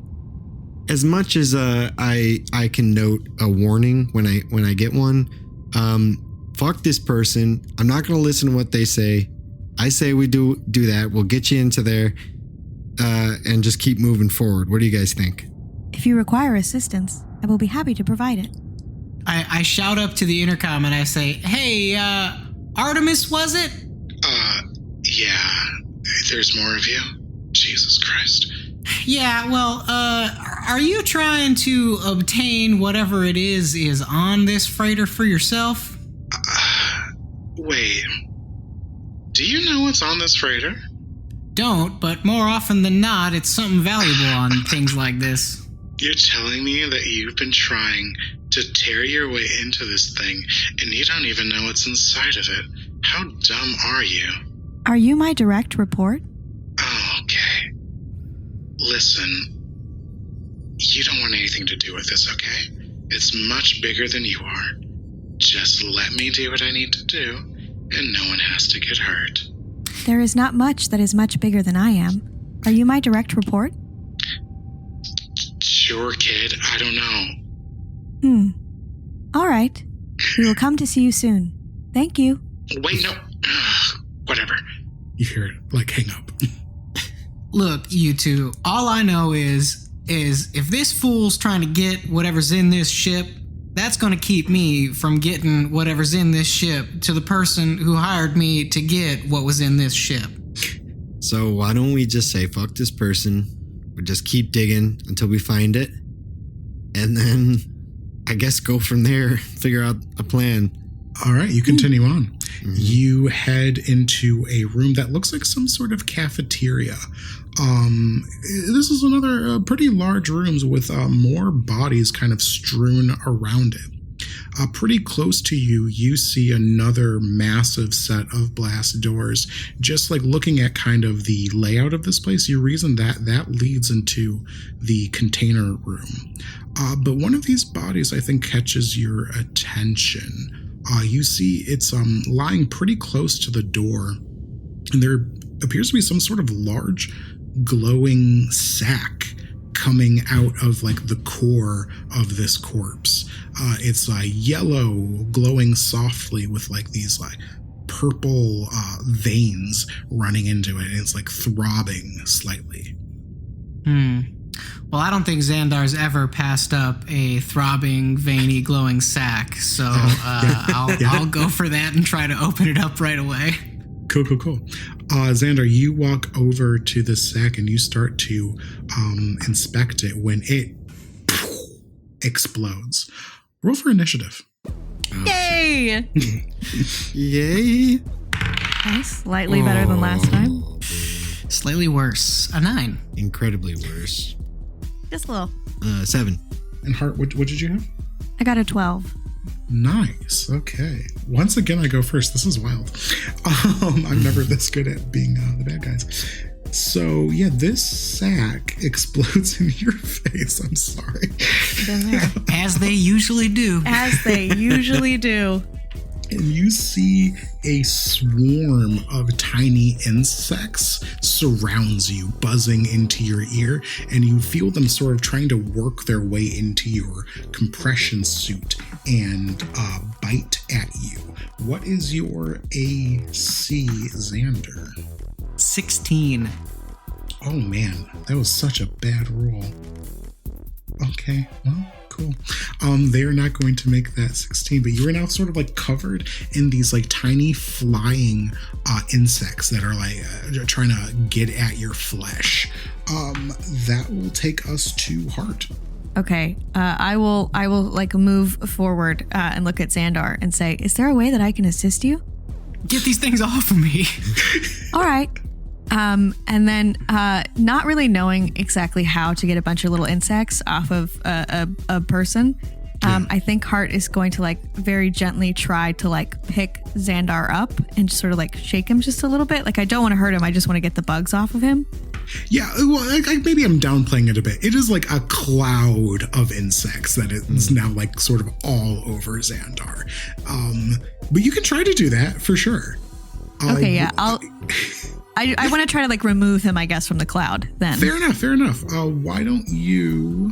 as much as I can note a warning when I get one, fuck this person. I'm not going to listen to what they say. I say we do that. We'll get you into there and just keep moving forward. What do you guys think? If you require assistance, I will be happy to provide it. I shout up to the intercom and I say, "Hey, Artemis, was it?" Yeah. There's more of you? Jesus Christ. Yeah, well, are you trying to obtain whatever it is on this freighter for yourself? Wait. Do you know what's on this freighter? Don't, but more often than not, it's something valuable on things like this. You're telling me that you've been trying To tear your way into this thing, and you don't even know what's inside of it. How dumb are you? Are you my direct report? Oh, okay. Listen, you don't want anything to do with this, okay? It's much bigger than you are. Just let me do what I need to do, and no one has to get hurt. There is not much that is much bigger than I am. Are you my direct report? Sure, kid. I don't know. All right. We will come to see you soon. Thank you. Wait, no. Whatever. You hear it, like, hang up. Look, you two, all I know is if this fool's trying to get whatever's in this ship, that's going to keep me from getting whatever's in this ship to the person who hired me to get what was in this ship. So why don't we just say, fuck this person, we just keep digging until we find it, and then I guess go from there, figure out a plan. All right, you continue on. Mm-hmm. You head into a room that looks like some sort of cafeteria. This is another pretty large rooms with more bodies kind of strewn around it. Pretty close to you, you see another massive set of blast doors. Just like looking at kind of the layout of this place, you reason that leads into the container room. But one of these bodies, I think, catches your attention. You see it's lying pretty close to the door, and there appears to be some sort of large glowing sack coming out of like the core of this corpse. It's yellow, glowing softly with like these like purple veins running into it, and it's like throbbing slightly. Well, I don't think Xandar's ever passed up a throbbing, veiny, glowing sack, so I'll go for that and try to open it up right away. Cool. Xandar, you walk over to the sack and you start to inspect it when it explodes. Roll for initiative. Yay! Yay! Okay, slightly better than last time. Slightly worse. A 9. Incredibly worse. Just a little. 7. And H.A.R.T, what did you have? I got a 12. Nice. Okay. Once again, I go first. This is wild. I'm never this good at being the bad guys. So, yeah, this sack explodes in your face. I'm sorry. Been there. As they usually do. As they usually do. And you see a swarm of tiny insects surrounds you, buzzing into your ear, and you feel them sort of trying to work their way into your compression suit and bite at you. What is your AC, Xandar? 16. Oh man, that was such a bad roll. Okay, well, cool. They're not going to make that 16, but you are now sort of like covered in these like tiny flying insects that are like trying to get at your flesh. That will take us to H.A.R.T. Okay, I will like move forward and look at Xandar and say, "Is there a way that I can assist you?" Get these things off of me. All right. And then not really knowing exactly how to get a bunch of little insects off of a person, I think H.A.R.T is going to like very gently try to like pick Xandar up and just sort of like shake him just a little bit. Like I don't want to hurt him. I just want to get the bugs off of him. Yeah, well, maybe I'm downplaying it a bit. It is like a cloud of insects that is now like sort of all over Xandar. But you can try to do that for sure. Okay, yeah, I want to try to like remove him, I guess, from the cloud then. Fair enough. Why don't you...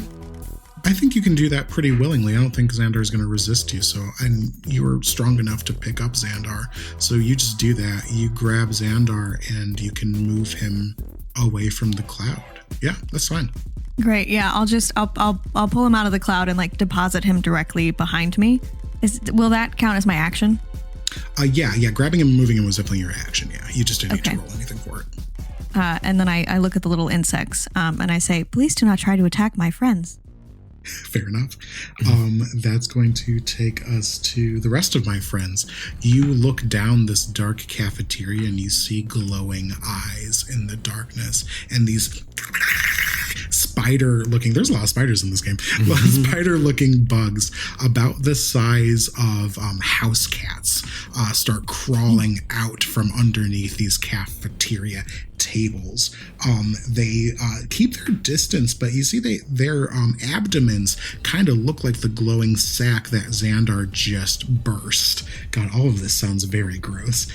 I think you can do that pretty willingly. I don't think Xandar is going to resist you. And you're strong enough to pick up Xandar. So you just do that. You grab Xandar and you can move him away from the cloud. Yeah, that's fine. Great. Yeah, I'll pull him out of the cloud and like deposit him directly behind me. Will that count as my action? Yeah. Grabbing him and moving him was definitely your action. Yeah, you just didn't need to roll anything for it. And then I look at the little insects and I say, "Please do not try to attack my friends." Fair enough. That's going to take us to the rest of my friends. You look down this dark cafeteria and you see glowing eyes in the darkness and these spider-looking, there's a lot of spiders in this game, a lot of spider-looking bugs about the size of house cats start crawling out from underneath these cafeteria tables. They keep their distance, but you see their abdomens kind of look like the glowing sack that Xandar just burst. God, all of this sounds very gross.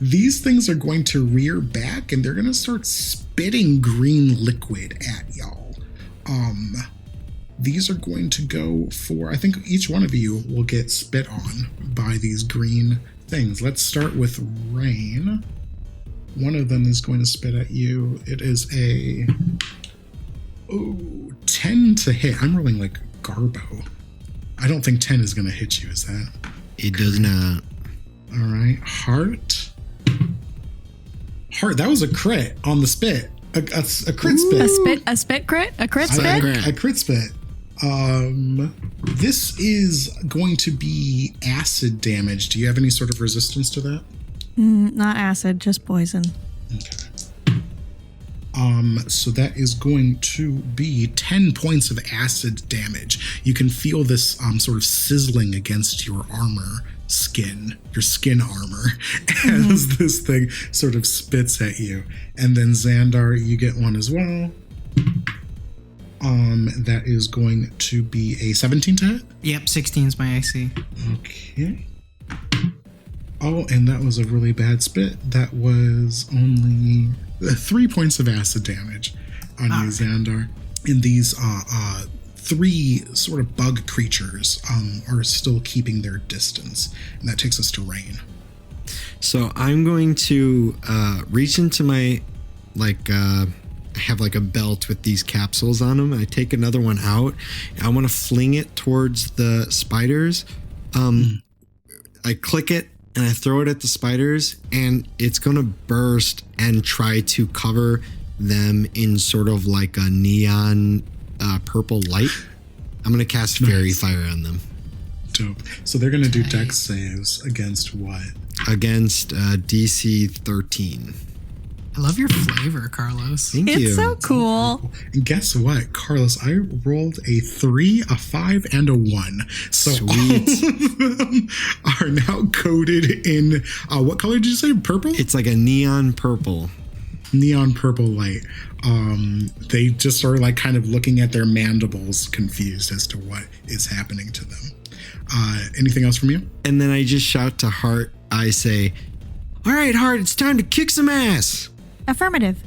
These things are going to rear back and they're going to start spitting green liquid at y'all. These are going to go for, I think each one of you will get spit on by these green things. Let's start with Raine. One of them is going to spit at you. It is a 10 to hit. I'm rolling like Garbo. I don't think 10 is going to hit you, is that? It does not. All right. H.A.R.T, that was a crit on the spit. A crit spit. A spit crit? A crit spit? A crit spit. This is going to be acid damage. Do you have any sort of resistance to that? Not acid, just poison. Okay. So that is going to be 10 points of acid damage. You can feel this sort of sizzling against your armor skin, your skin armor, as this thing sort of spits at you. And then Xandar, you get one as well. That is going to be a 17 to hit? Yep, 16 is my AC. Okay. Oh, and that was a really bad spit. That was only 3 points of acid damage on you, Xandar. And these three sort of bug creatures are still keeping their distance. And that takes us to Raine. So I'm going to reach into my, I have like a belt with these capsules on them. I take another one out. I want to fling it towards the spiders. I click it and I throw it at the spiders, and it's going to burst and try to cover them in sort of like a neon purple light. I'm going to cast Fairy Fire on them. Dope. So they're going to do dex saves against what? Against DC 13. I love your flavor, Carlos. Thank you. It's so cool. And guess what, Carlos? I rolled a 3, a 5, and a 1. So Sweet. all of them are now coated in what color did you say? Purple? It's like a neon purple. Neon purple light. They just are like kind of looking at their mandibles, confused as to what is happening to them. Anything else from you? And then I just shout to H.A.R.T. I say, "All right, H.A.R.T, it's time to kick some ass." Affirmative.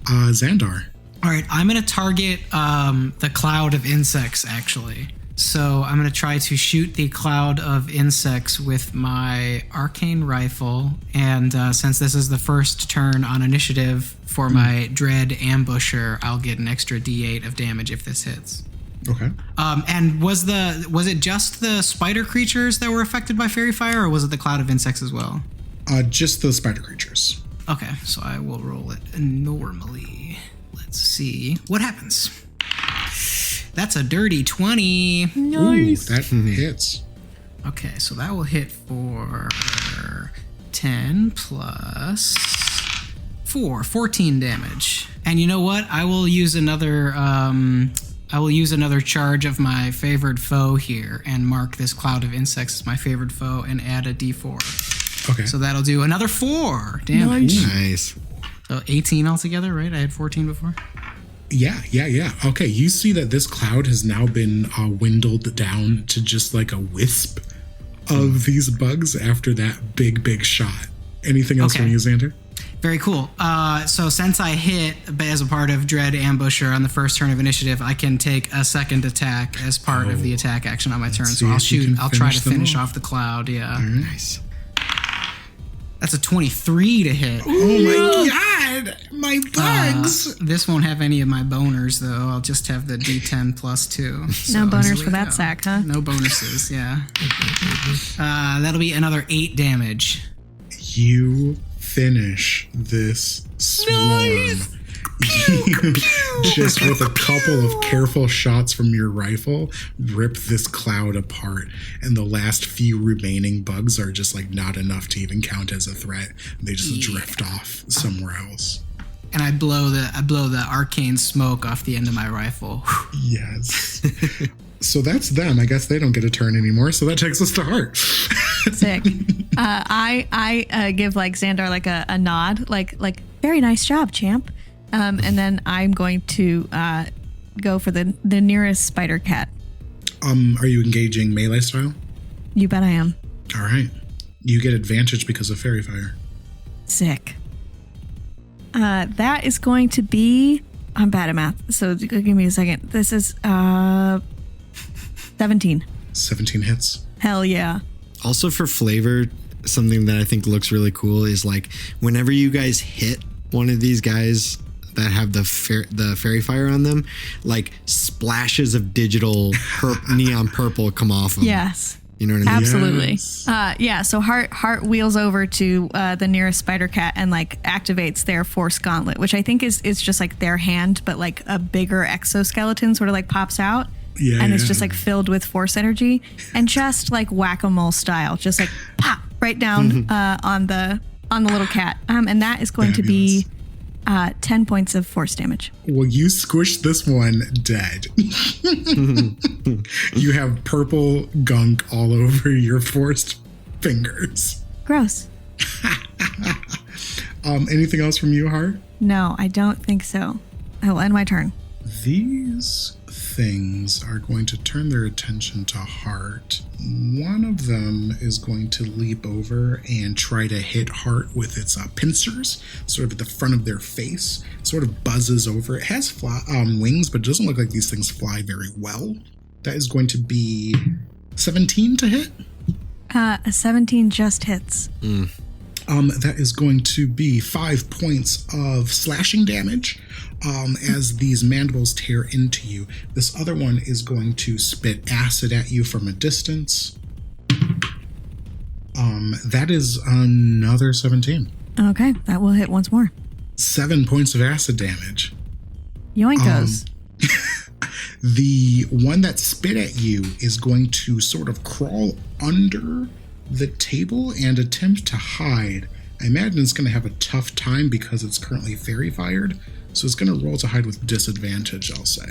Xandar. All right, I'm going to target the cloud of insects, actually. So I'm going to try to shoot the cloud of insects with my arcane rifle. And since this is the first turn on initiative for my dread ambusher, I'll get an extra D8 of damage if this hits. Okay. And was it just the spider creatures that were affected by fairy fire, or was it the cloud of insects as well? Just the spider creatures. Okay, so I will roll it normally. Let's see what happens. That's a dirty 20. Nice. Ooh, that hits. Okay, so that will hit for 10 plus 4, 14 damage. And you know what? I will use another charge of my favored foe here and mark this cloud of insects as my favored foe and add a d4. Okay. So that'll do another 4 damage. Nice. So 18 altogether, right? I had 14 before. Yeah. Okay, you see that this cloud has now been dwindled down to just like a wisp of these bugs after that big shot. Anything else from you, Xandar? Very cool. So since I hit as a part of Dread Ambusher on the first turn of initiative, I can take a second attack as part of the attack action on my turn. So I'll try to finish off the cloud. Yeah. Nice. That's a 23 to hit. Oh my god! My bugs! This won't have any of my boners, though. I'll just have the D10 plus 2. So No boners here for we that go. sack, huh? No bonuses, yeah. That'll be another 8 damage. You finish this swarm. Just with a couple of careful shots from your rifle, rip this cloud apart, and the last few remaining bugs are just like not enough to even count as a threat. They just drift off somewhere else. And I blow the arcane smoke off the end of my rifle. Yes. So that's them. I guess they don't get a turn anymore. So that takes us to H.A.R.T. Sick. I give like Xandar like a nod, like very nice job, champ. And then I'm going to go for the nearest spider cat. Are you engaging melee style? You bet I am. All right. You get advantage because of fairy fire. Sick. That is going to be. I'm bad at math, so give me a second. This is 17. 17 hits. Hell yeah. Also for flavor, something that I think looks really cool is like whenever you guys hit one of these guys that have the fairy fire on them, like splashes of digital neon purple come off them. Yes. You know what I mean? Absolutely. Yes. Yeah. So H.A.R.T wheels over to the nearest spider cat and like activates their force gauntlet, which I think is just like their hand, but like a bigger exoskeleton sort of like pops out. Yeah. And it's just like filled with force energy and just like whack-a-mole style, just like pop right down on the little cat. And that is going to be 10 points of force damage. Well, you squished this one dead. You have purple gunk all over your forced fingers. Gross. Anything else from you, H.A.R.T? No, I don't think so. I will end my turn. These things are going to turn their attention to H.A.R.T. One of them is going to leap over and try to hit H.A.R.T with its pincers, sort of at the front of their face. Sort of buzzes over. It has wings, but it doesn't look like these things fly very well. That is going to be 17 to hit. A 17 just hits. That is going to be 5 points of slashing damage as these mandibles tear into you. This other one is going to spit acid at you from a distance. That is another 17. Okay, that will hit once more. 7 points of acid damage. Yoinkos. The one that spit at you is going to sort of crawl under the table and attempt to hide. I imagine it's going to have a tough time because it's currently fairy fired, so it's going to roll to hide with disadvantage, I'll say.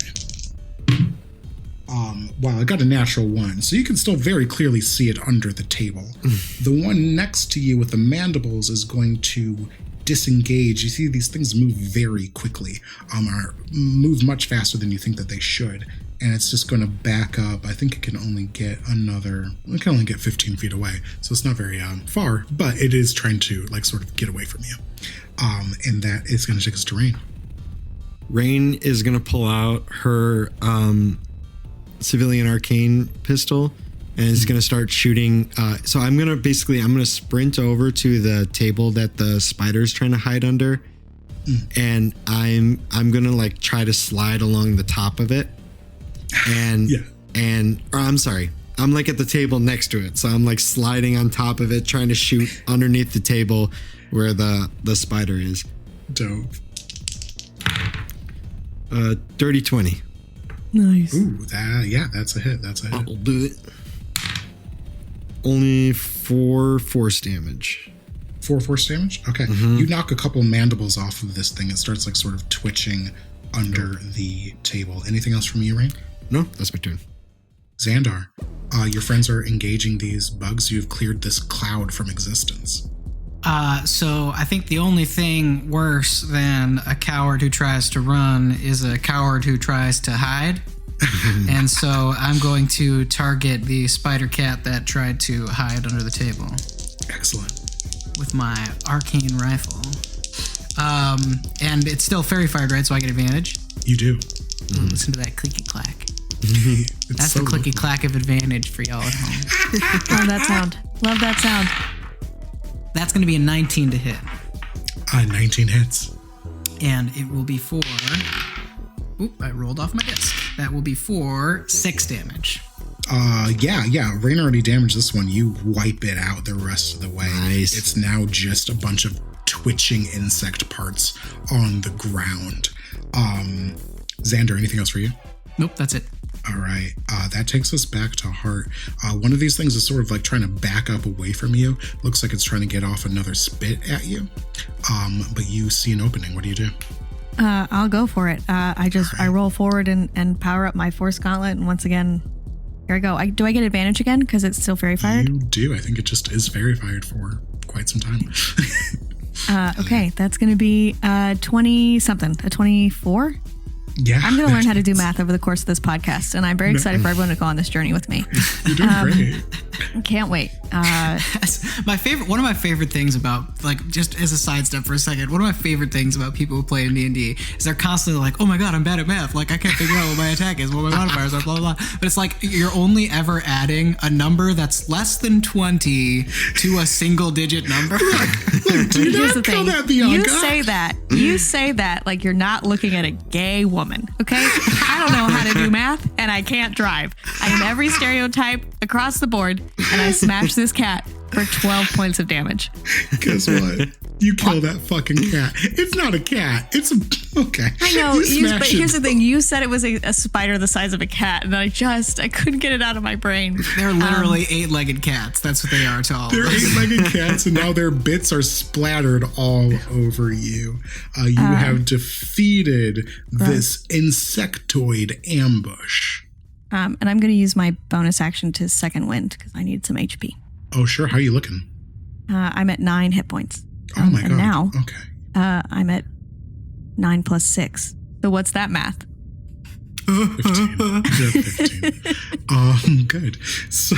Wow, I got a natural 1, so you can still very clearly see it under the table. The one next to you with the mandibles is going to disengage. You see these things move very quickly, or move much faster than you think that they should. And it's just going to back up. I think it can only get 15 feet away. So it's not very far, but it is trying to like sort of get away from you. And that is going to take us to Raine. Raine is going to pull out her civilian arcane pistol and is going to start shooting. So I'm going to sprint over to the table that the spider's trying to hide under. And I'm going to like try to slide along the top of it. And I'm sorry, I'm like at the table next to it, so I'm like sliding on top of it, trying to shoot underneath the table where the spider is. Dope. Dirty 20. Nice. Ooh, that's a hit. That's a hit. I'll do it. Only 4 force damage. 4 force damage? Okay. You knock a couple mandibles off of this thing. It starts like sort of twitching under the table. Anything else from you, Raine? No, that's my turn. Xandar, your friends are engaging these bugs. You've cleared this cloud from existence. So I think the only thing worse than a coward who tries to run is a coward who tries to hide. And so I'm going to target the spider cat that tried to hide under the table. Excellent. With my arcane rifle. And it's still fairy fired, right? So I get advantage. You do. Listen to that clicky clack. That's so the clicky clack of advantage for y'all at home. Love that sound. Love that sound. That's going to be a 19 to hit. 19 hits. And it will be for... Oop, I rolled off my disc. That will be for 6 damage. Yeah. Raine already damaged this one. You wipe it out the rest of the way. Nice. It's now just a bunch of twitching insect parts on the ground. Xandar, anything else for you? Nope, that's it. All right. That takes us back to H.A.R.T. One of these things is sort of like trying to back up away from you. Looks like it's trying to get off another spit at you. But you see an opening. What do you do? I'll go for it. I roll forward and power up my Force Gauntlet, and once again, here I go. Do I get advantage again because it's still Fairy Fired? You do. I think it just is Fairy Fired for quite some time. Okay, that's going to be 20-something, a 24? Yeah. I'm going to learn how to do math over the course of this podcast, and I'm very excited for everyone to go on this journey with me. You're doing great. Can't wait. One of my favorite things about, like, just as a sidestep for a second, one of my favorite things about people who play in D&D is they're constantly like, oh my god, I'm bad at math. Like, I can't figure out what my attack is, what my modifiers are, blah, blah, blah. But it's like, you're only ever adding a number that's less than 20 to a single digit number. Look, do Here's not the call thing. that Bianca. You say that like you're not looking at a gay woman, okay? I don't know how to do math, and I can't drive. I am every stereotype across the board, and I smashed this cat for 12 points of damage. Guess what? You kill that fucking cat. It's not a cat. It's a... Okay. I know, but smash here's it. the thing. You said it was a spider the size of a cat, and I couldn't get it out of my brain. They're literally 8-legged cats. That's what they are to all of They're us. 8-legged cats, and now their bits are splattered all over you. You have defeated this insectoid ambush. And I'm going to use my bonus action to second wind because I need some HP. Oh, sure. How are you looking? I'm at 9 hit points. Oh, my God. And now Okay. I'm at 9 plus 6. So what's that math? 15. Yeah, 15. Good. So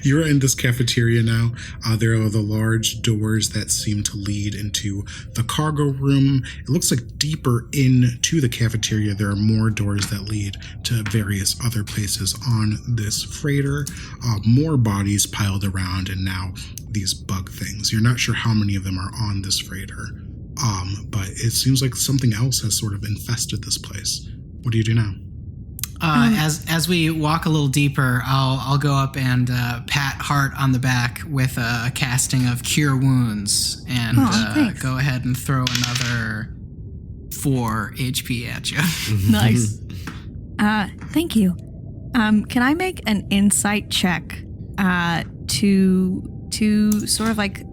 you're in this cafeteria now. There are the large doors that seem to lead into the cargo room. It looks like deeper into the cafeteria, there are more doors that lead to various other places on this freighter. More bodies piled around, and now these bug things. You're not sure how many of them are on this freighter. But it seems like something else has sort of infested this place. What do you do now? As we walk a little deeper, I'll go up and pat H.A.R.T on the back with a casting of Cure Wounds, and go ahead and throw another 4 HP at you. Nice. Thank you. Can I make an insight check to sort of like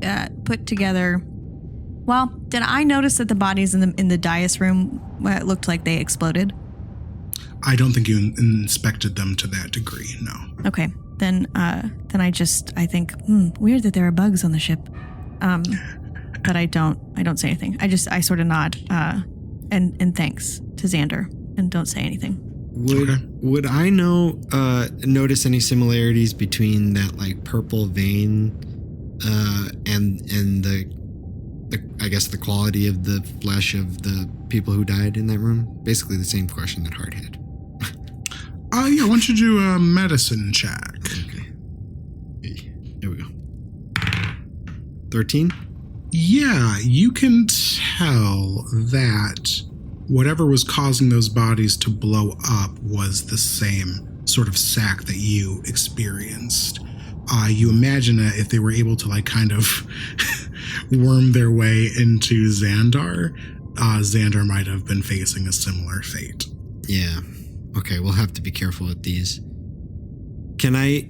put together? Well, did I notice that the bodies in the dais room looked like they exploded? I don't think you inspected them to that degree, no. Okay, then I think weird that there are bugs on the ship, but I don't say anything. I sort of nod and thanks to Xandar and don't say anything. Would I notice any similarities between that like purple vein and the I guess the quality of the flesh of the people who died in that room? Basically the same question that H.A.R.T had. Yeah, why don't you do a medicine check? Okay. Here we go. 13? Yeah, you can tell that whatever was causing those bodies to blow up was the same sort of sack that you experienced. You imagine that if they were able to like kind of worm their way into Xandar, Xandar might have been facing a similar fate. Yeah. Okay, we'll have to be careful with these. Can I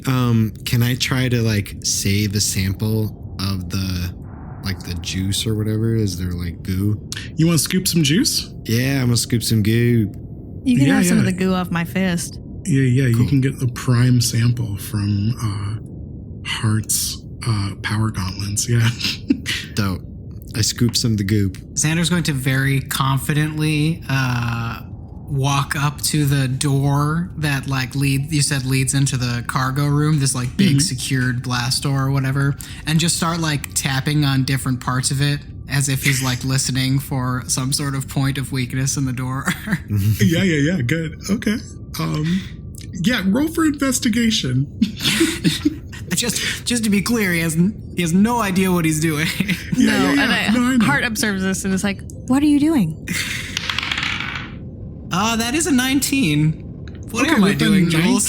try to like save a sample of the juice or whatever? Is there like goo? You want to scoop some juice? Yeah, I'm gonna scoop some goo. You can have some of the goo off my fist. Yeah, Cool. You can get a prime sample from H.A.R.T's power gauntlets, yeah. Dope. I scoop some of the goop. Xandar's going to very confidently walk up to the door that like leads into the cargo room, this like big secured blast door or whatever, and just start like tapping on different parts of it as if he's like listening for some sort of point of weakness in the door. Yeah, good. Okay. Yeah, roll for investigation. Just to be clear, he has no idea what he's doing. I know. H.A.R.T observes this and is like, "What are you doing?" That is a 19. What am I doing, Jules?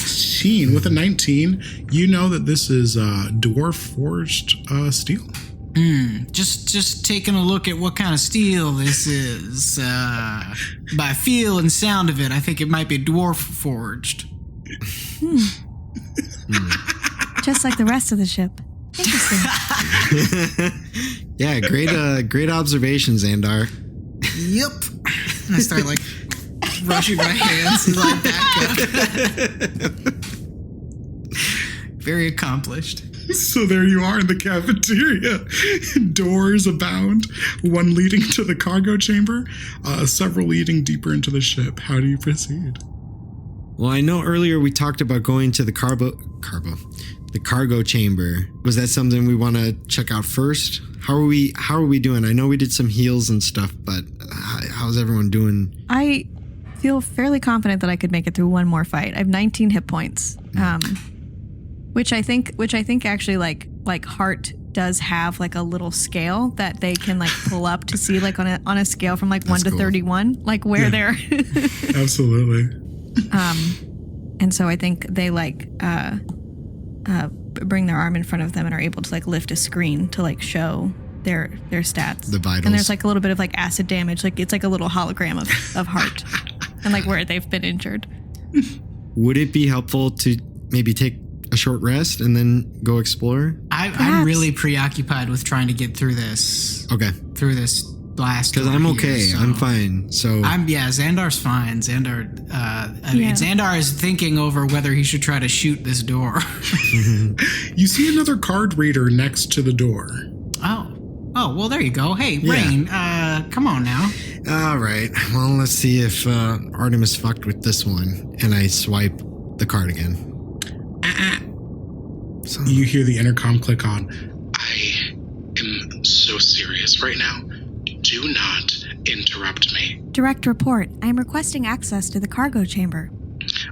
With a 19, you know that this is dwarf forged steel. Just taking a look at what kind of steel this is. By feel and sound of it, I think it might be dwarf forged. Just like the rest of the ship. Interesting. Yeah, great observation, Xandar. Yep. And I start like brushing my hands and like back up. Very accomplished. So there you are in the cafeteria. Doors abound, one leading to the cargo chamber, several leading deeper into the ship. How do you proceed? Well, I know earlier we talked about going to the cargo chamber. Was that something we want to check out first? How are we doing? I know we did some heals and stuff, but how's everyone doing? I feel fairly confident that I could make it through one more fight. I have 19 hit points. Which I think actually like H.A.R.T does have like a little scale that they can like pull up to see like on a scale from like 1 to 31, like where they're Absolutely. And so I think they like bring their arm in front of them and are able to like lift a screen to like show their stats. The vitals. And there's like a little bit of like acid damage, like it's like a little hologram of H.A.R.T and like where they've been injured. Would it be helpful to maybe take a short rest and then go explore? I'm really preoccupied with trying to get through this. Okay. Through this blast. Because I'm okay. Here, so. I'm fine. So Xandar's fine. Xandar is thinking over whether he should try to shoot this door. You see another card reader next to the door. Oh, well, there you go. Hey, Raine, come on now. All right. Well, let's see if Artemis fucked with this one. And I swipe the card again. You hear the intercom click on. I am so serious right now. Do not interrupt me. Direct report. I am requesting access to the cargo chamber.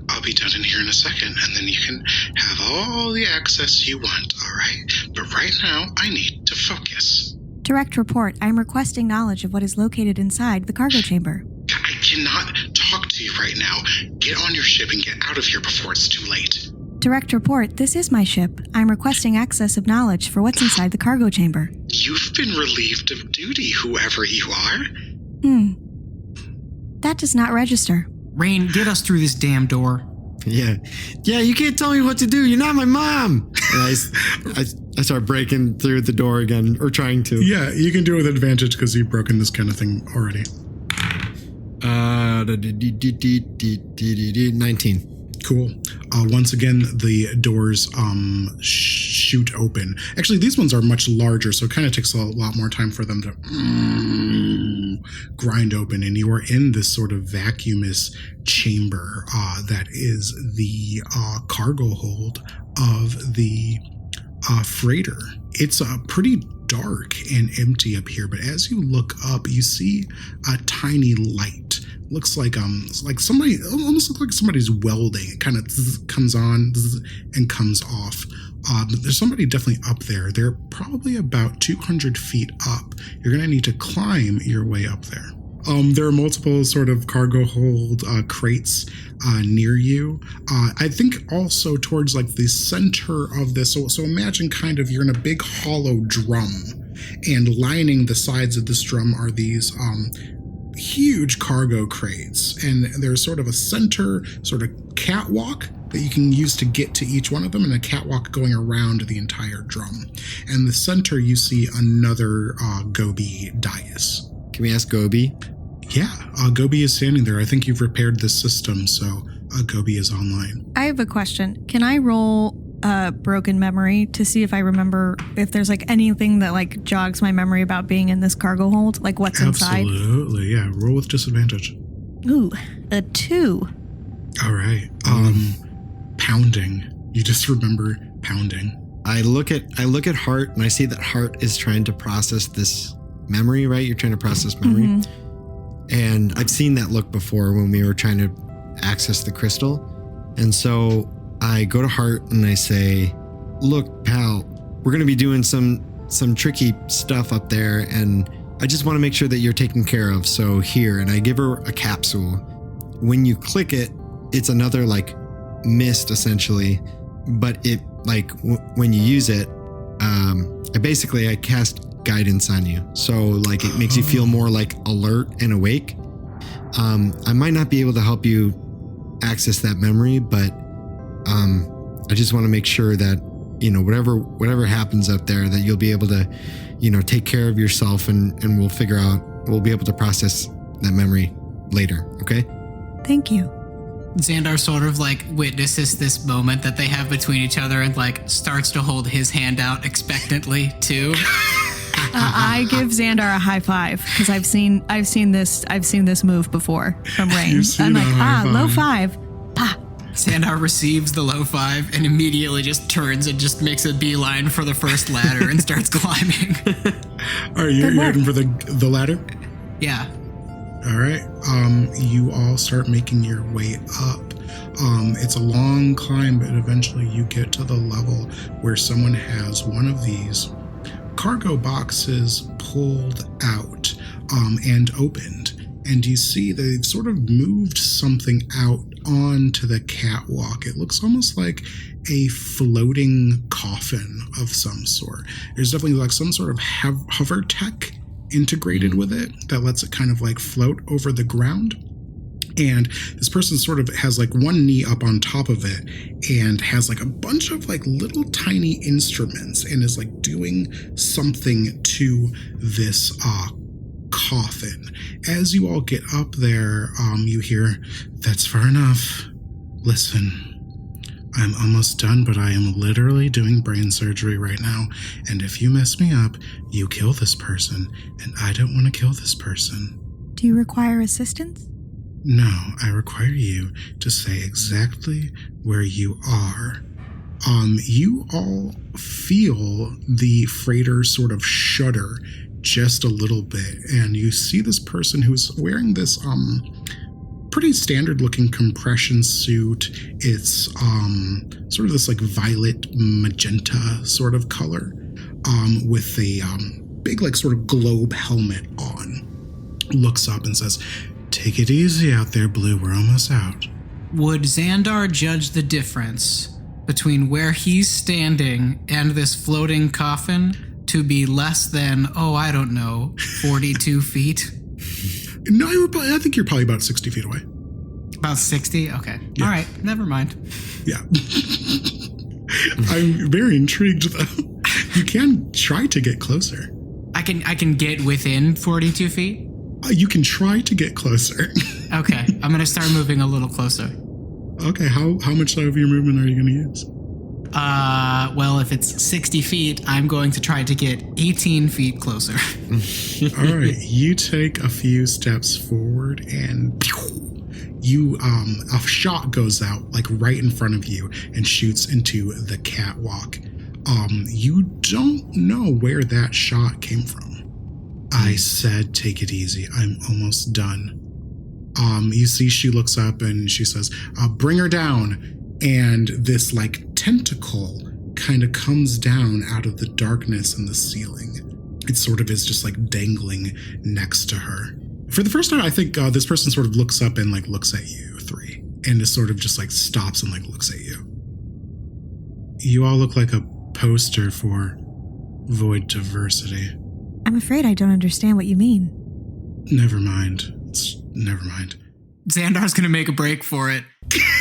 I'll be done in here in a second, and then you can have all the access you want, all right? But right now, I need to focus. Direct report. I am requesting knowledge of what is located inside the cargo chamber. I cannot talk to you right now. Get on your ship and get out of here before it's too late. Direct report. This is my ship. I am requesting access of knowledge for what's inside the cargo chamber. You've been relieved of duty, whoever you are. That does not register. Raine, get us through this damn door. Yeah, you can't tell me what to do. You're not my mom. And I start breaking through the door again, or trying to. Yeah, you can do it with advantage because you've broken this kind of thing already. 19. Cool. Once again, the doors shoot open. Actually, these ones are much larger, so it kind of takes a lot more time for them to grind open. And you are in this sort of vacuumous chamber that is the cargo hold of the freighter. It's pretty dark and empty up here, but as you look up, you see a tiny light. Looks like somebody, almost looks like somebody's welding. It kind of comes on and comes off. There's somebody definitely up there. They're probably about 200 feet up. You're going to need to climb your way up there. There are multiple sort of cargo hold crates near you. I think also towards like the center of this. So imagine kind of you're in a big hollow drum, and lining the sides of this drum are these huge cargo crates, and there's sort of a center sort of catwalk that you can use to get to each one of them, and a catwalk going around the entire drum. And the center, you see another Gobi dais. Can we ask Gobi? Yeah, Gobi is standing there. I think you've repaired this system, so Gobi is online. I have a question. Can I roll broken memory to see if I remember if there's like anything that like jogs my memory about being in this cargo hold, like what's inside? Absolutely, yeah. Roll with disadvantage. Ooh, a 2. All right. Pounding. You just remember pounding. I look at H.A.R.T and I see that H.A.R.T is trying to process this memory, right? You're trying to process memory. Mm-hmm. And I've seen that look before when we were trying to access the crystal. And so I go to H.A.R.T and I say, look, pal, we're going to be doing some tricky stuff up there, and I just want to make sure that you're taken care of. So here, and I give her a capsule. When you click it, it's another like mist essentially, but it like when you use it, I cast guidance on you. So like it makes you feel more like alert and awake. I might not be able to help you access that memory, but I just want to make sure that, whatever happens up there, that you'll be able to, take care of yourself and we'll be able to process that memory later. Okay. Thank you. Xandar sort of like witnesses this moment that they have between each other and like starts to hold his hand out expectantly too. I give Xandar a high five because I've seen this move before from Raine. I'm like, low five. Pa. Xandar receives the low five and immediately just turns and just makes a beeline for the first ladder and starts climbing. All right, you're heading for the ladder? Yeah. All right. You all start making your way up. It's a long climb, but eventually you get to the level where someone has one of these cargo boxes pulled out and opened. And you see they've sort of moved something out onto the catwalk. It looks almost like a floating coffin of some sort. There's definitely like some sort of hover tech integrated with it that lets it kind of like float over the ground. And this person sort of has like one knee up on top of it and has like a bunch of like little tiny instruments and is like doing something to this coffin. As you all get up there, you hear, "That's far enough. Listen, I'm almost done, but I am literally doing brain surgery right now. And if you mess me up, you kill this person. And I don't want to kill this person." Do you require assistance? "No, I require you to say exactly where you are." You all feel the freighter sort of shudder just a little bit, and you see this person who's wearing this pretty standard looking compression suit. It's sort of this like violet magenta sort of color, with a big like sort of globe helmet on. Looks up and says, "Take it easy out there, Blue. We're almost out." Would Xandar judge the difference between where he's standing and this floating coffin to be less than, 42 feet? No, I think you're probably about 60 feet away. About 60? Okay. Yeah. All right. Never mind. Yeah. I'm very intrigued, though. You can try to get closer. I can get within 42 feet? You can try to get closer. Okay. I'm going to start moving a little closer. Okay, how much of your movement are you going to use? Well, if it's 60 feet, I'm going to try to get 18 feet closer. All right, you take a few steps forward and a shot goes out like right in front of you and shoots into the catwalk. You don't know where that shot came from. I said, take it easy. I'm almost done. You see she looks up and she says, bring her down. And this like tentacle kind of comes down out of the darkness in the ceiling. It sort of is just like dangling next to her. For the first time, I think this person sort of looks up and like looks at you three and just sort of just like stops and like looks at you. You all look like a poster for void diversity. I'm afraid I don't understand what you mean. Never mind. Never mind. Xandar's going to make a break for it.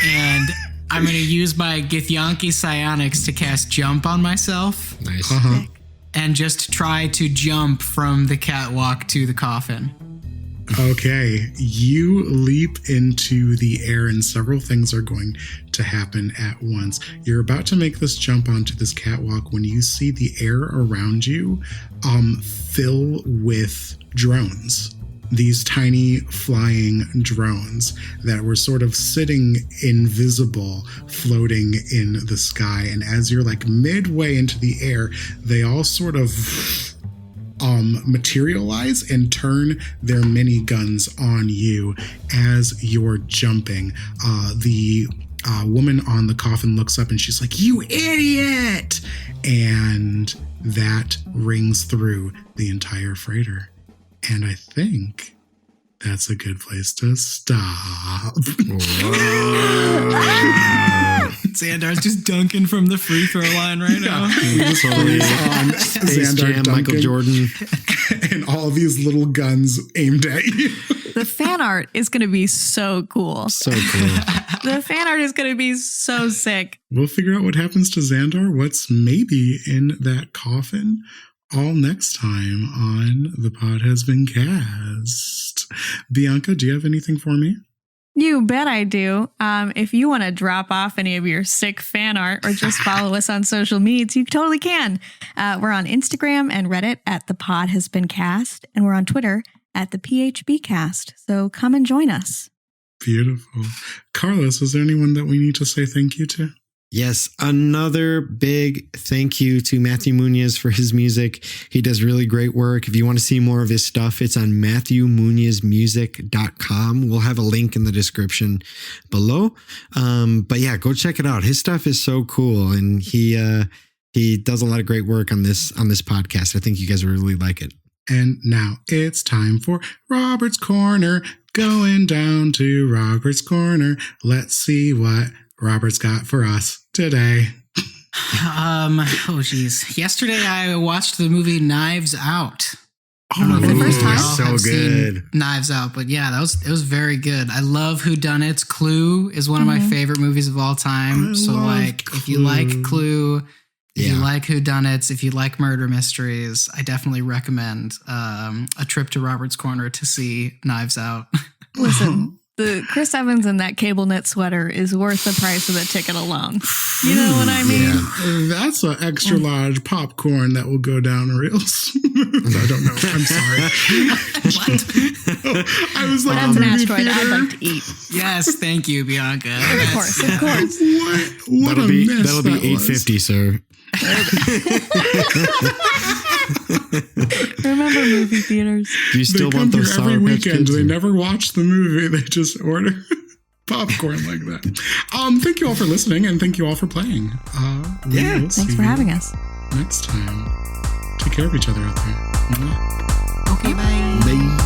And I'm going to use my Githyanki psionics to cast jump on myself. Nice. Uh-huh. And just try to jump from the catwalk to the coffin. Okay, you leap into the air and several things are going to happen at once. You're about to make this jump onto this catwalk when you see the air around you fill with drones. These tiny flying drones that were sort of sitting invisible, floating in the sky. And as you're like midway into the air, they all sort of materialize and turn their miniguns on you as you're jumping. The woman on the coffin looks up and she's like, "You idiot!" And that rings through the entire freighter. And I think that's a good place to stop. Xandar's just dunking from the free throw line right now. We just freeze on Space Xandar Jam, dunking, Michael Jordan. and all these little guns aimed at you. The fan art is going to be so cool. So cool. The fan art is going to be so sick. We'll figure out what happens to Xandar, what's maybe in that coffin, all next time on The Pod Has Been Cast. Bianca, do you have anything for me? You bet I do. If you want to drop off any of your sick fan art or just follow us on social medias, you totally can. We're on Instagram and Reddit at The Pod Has Been Cast, and we're on Twitter at The PHBcast. So come and join us. Beautiful. Carlos, is there anyone that we need to say thank you to? Yes, another big thank you to Matthew Munoz for his music. He does really great work. If you want to see more of his stuff, it's on MatthewMunozmusic.com. We'll have a link in the description below. But yeah, go check it out. His stuff is so cool, and he does a lot of great work on this podcast. I think you guys will really like it. And now it's time for Robert's Corner. Going down to Robert's Corner. Let's see what Robert's got for us today. Oh geez. Yesterday I watched the movie Knives Out. Oh, the first time? So have good. seen Knives Out, but yeah, it was very good. I love whodunits. Clue is one of my favorite movies of all time. So like, if you like Clue, if you like whodunits, if you like murder mysteries, I definitely recommend a trip to Robert's Corner to see Knives Out. Listen, the Chris Evans in that cable knit sweater is worth the price of the ticket alone. You know what I mean? Yeah. That's an extra large popcorn that will go down real soon. I don't know. I'm sorry. What? I was like, That's an movie asteroid theater. I'd like to eat. Yes, thank you, Bianca. Of course. What That'll a be mess that'll be that was. $8.50, sir. Remember movie theaters. Do you still They want come those here Sour every Patch weekend. Kids? They never watch the movie. They just order popcorn like that. Thank you all for listening, and thank you all for playing. Yeah. Thanks for having us. Next time. Take care of each other out there. Mwah. Okay, bye. Bye.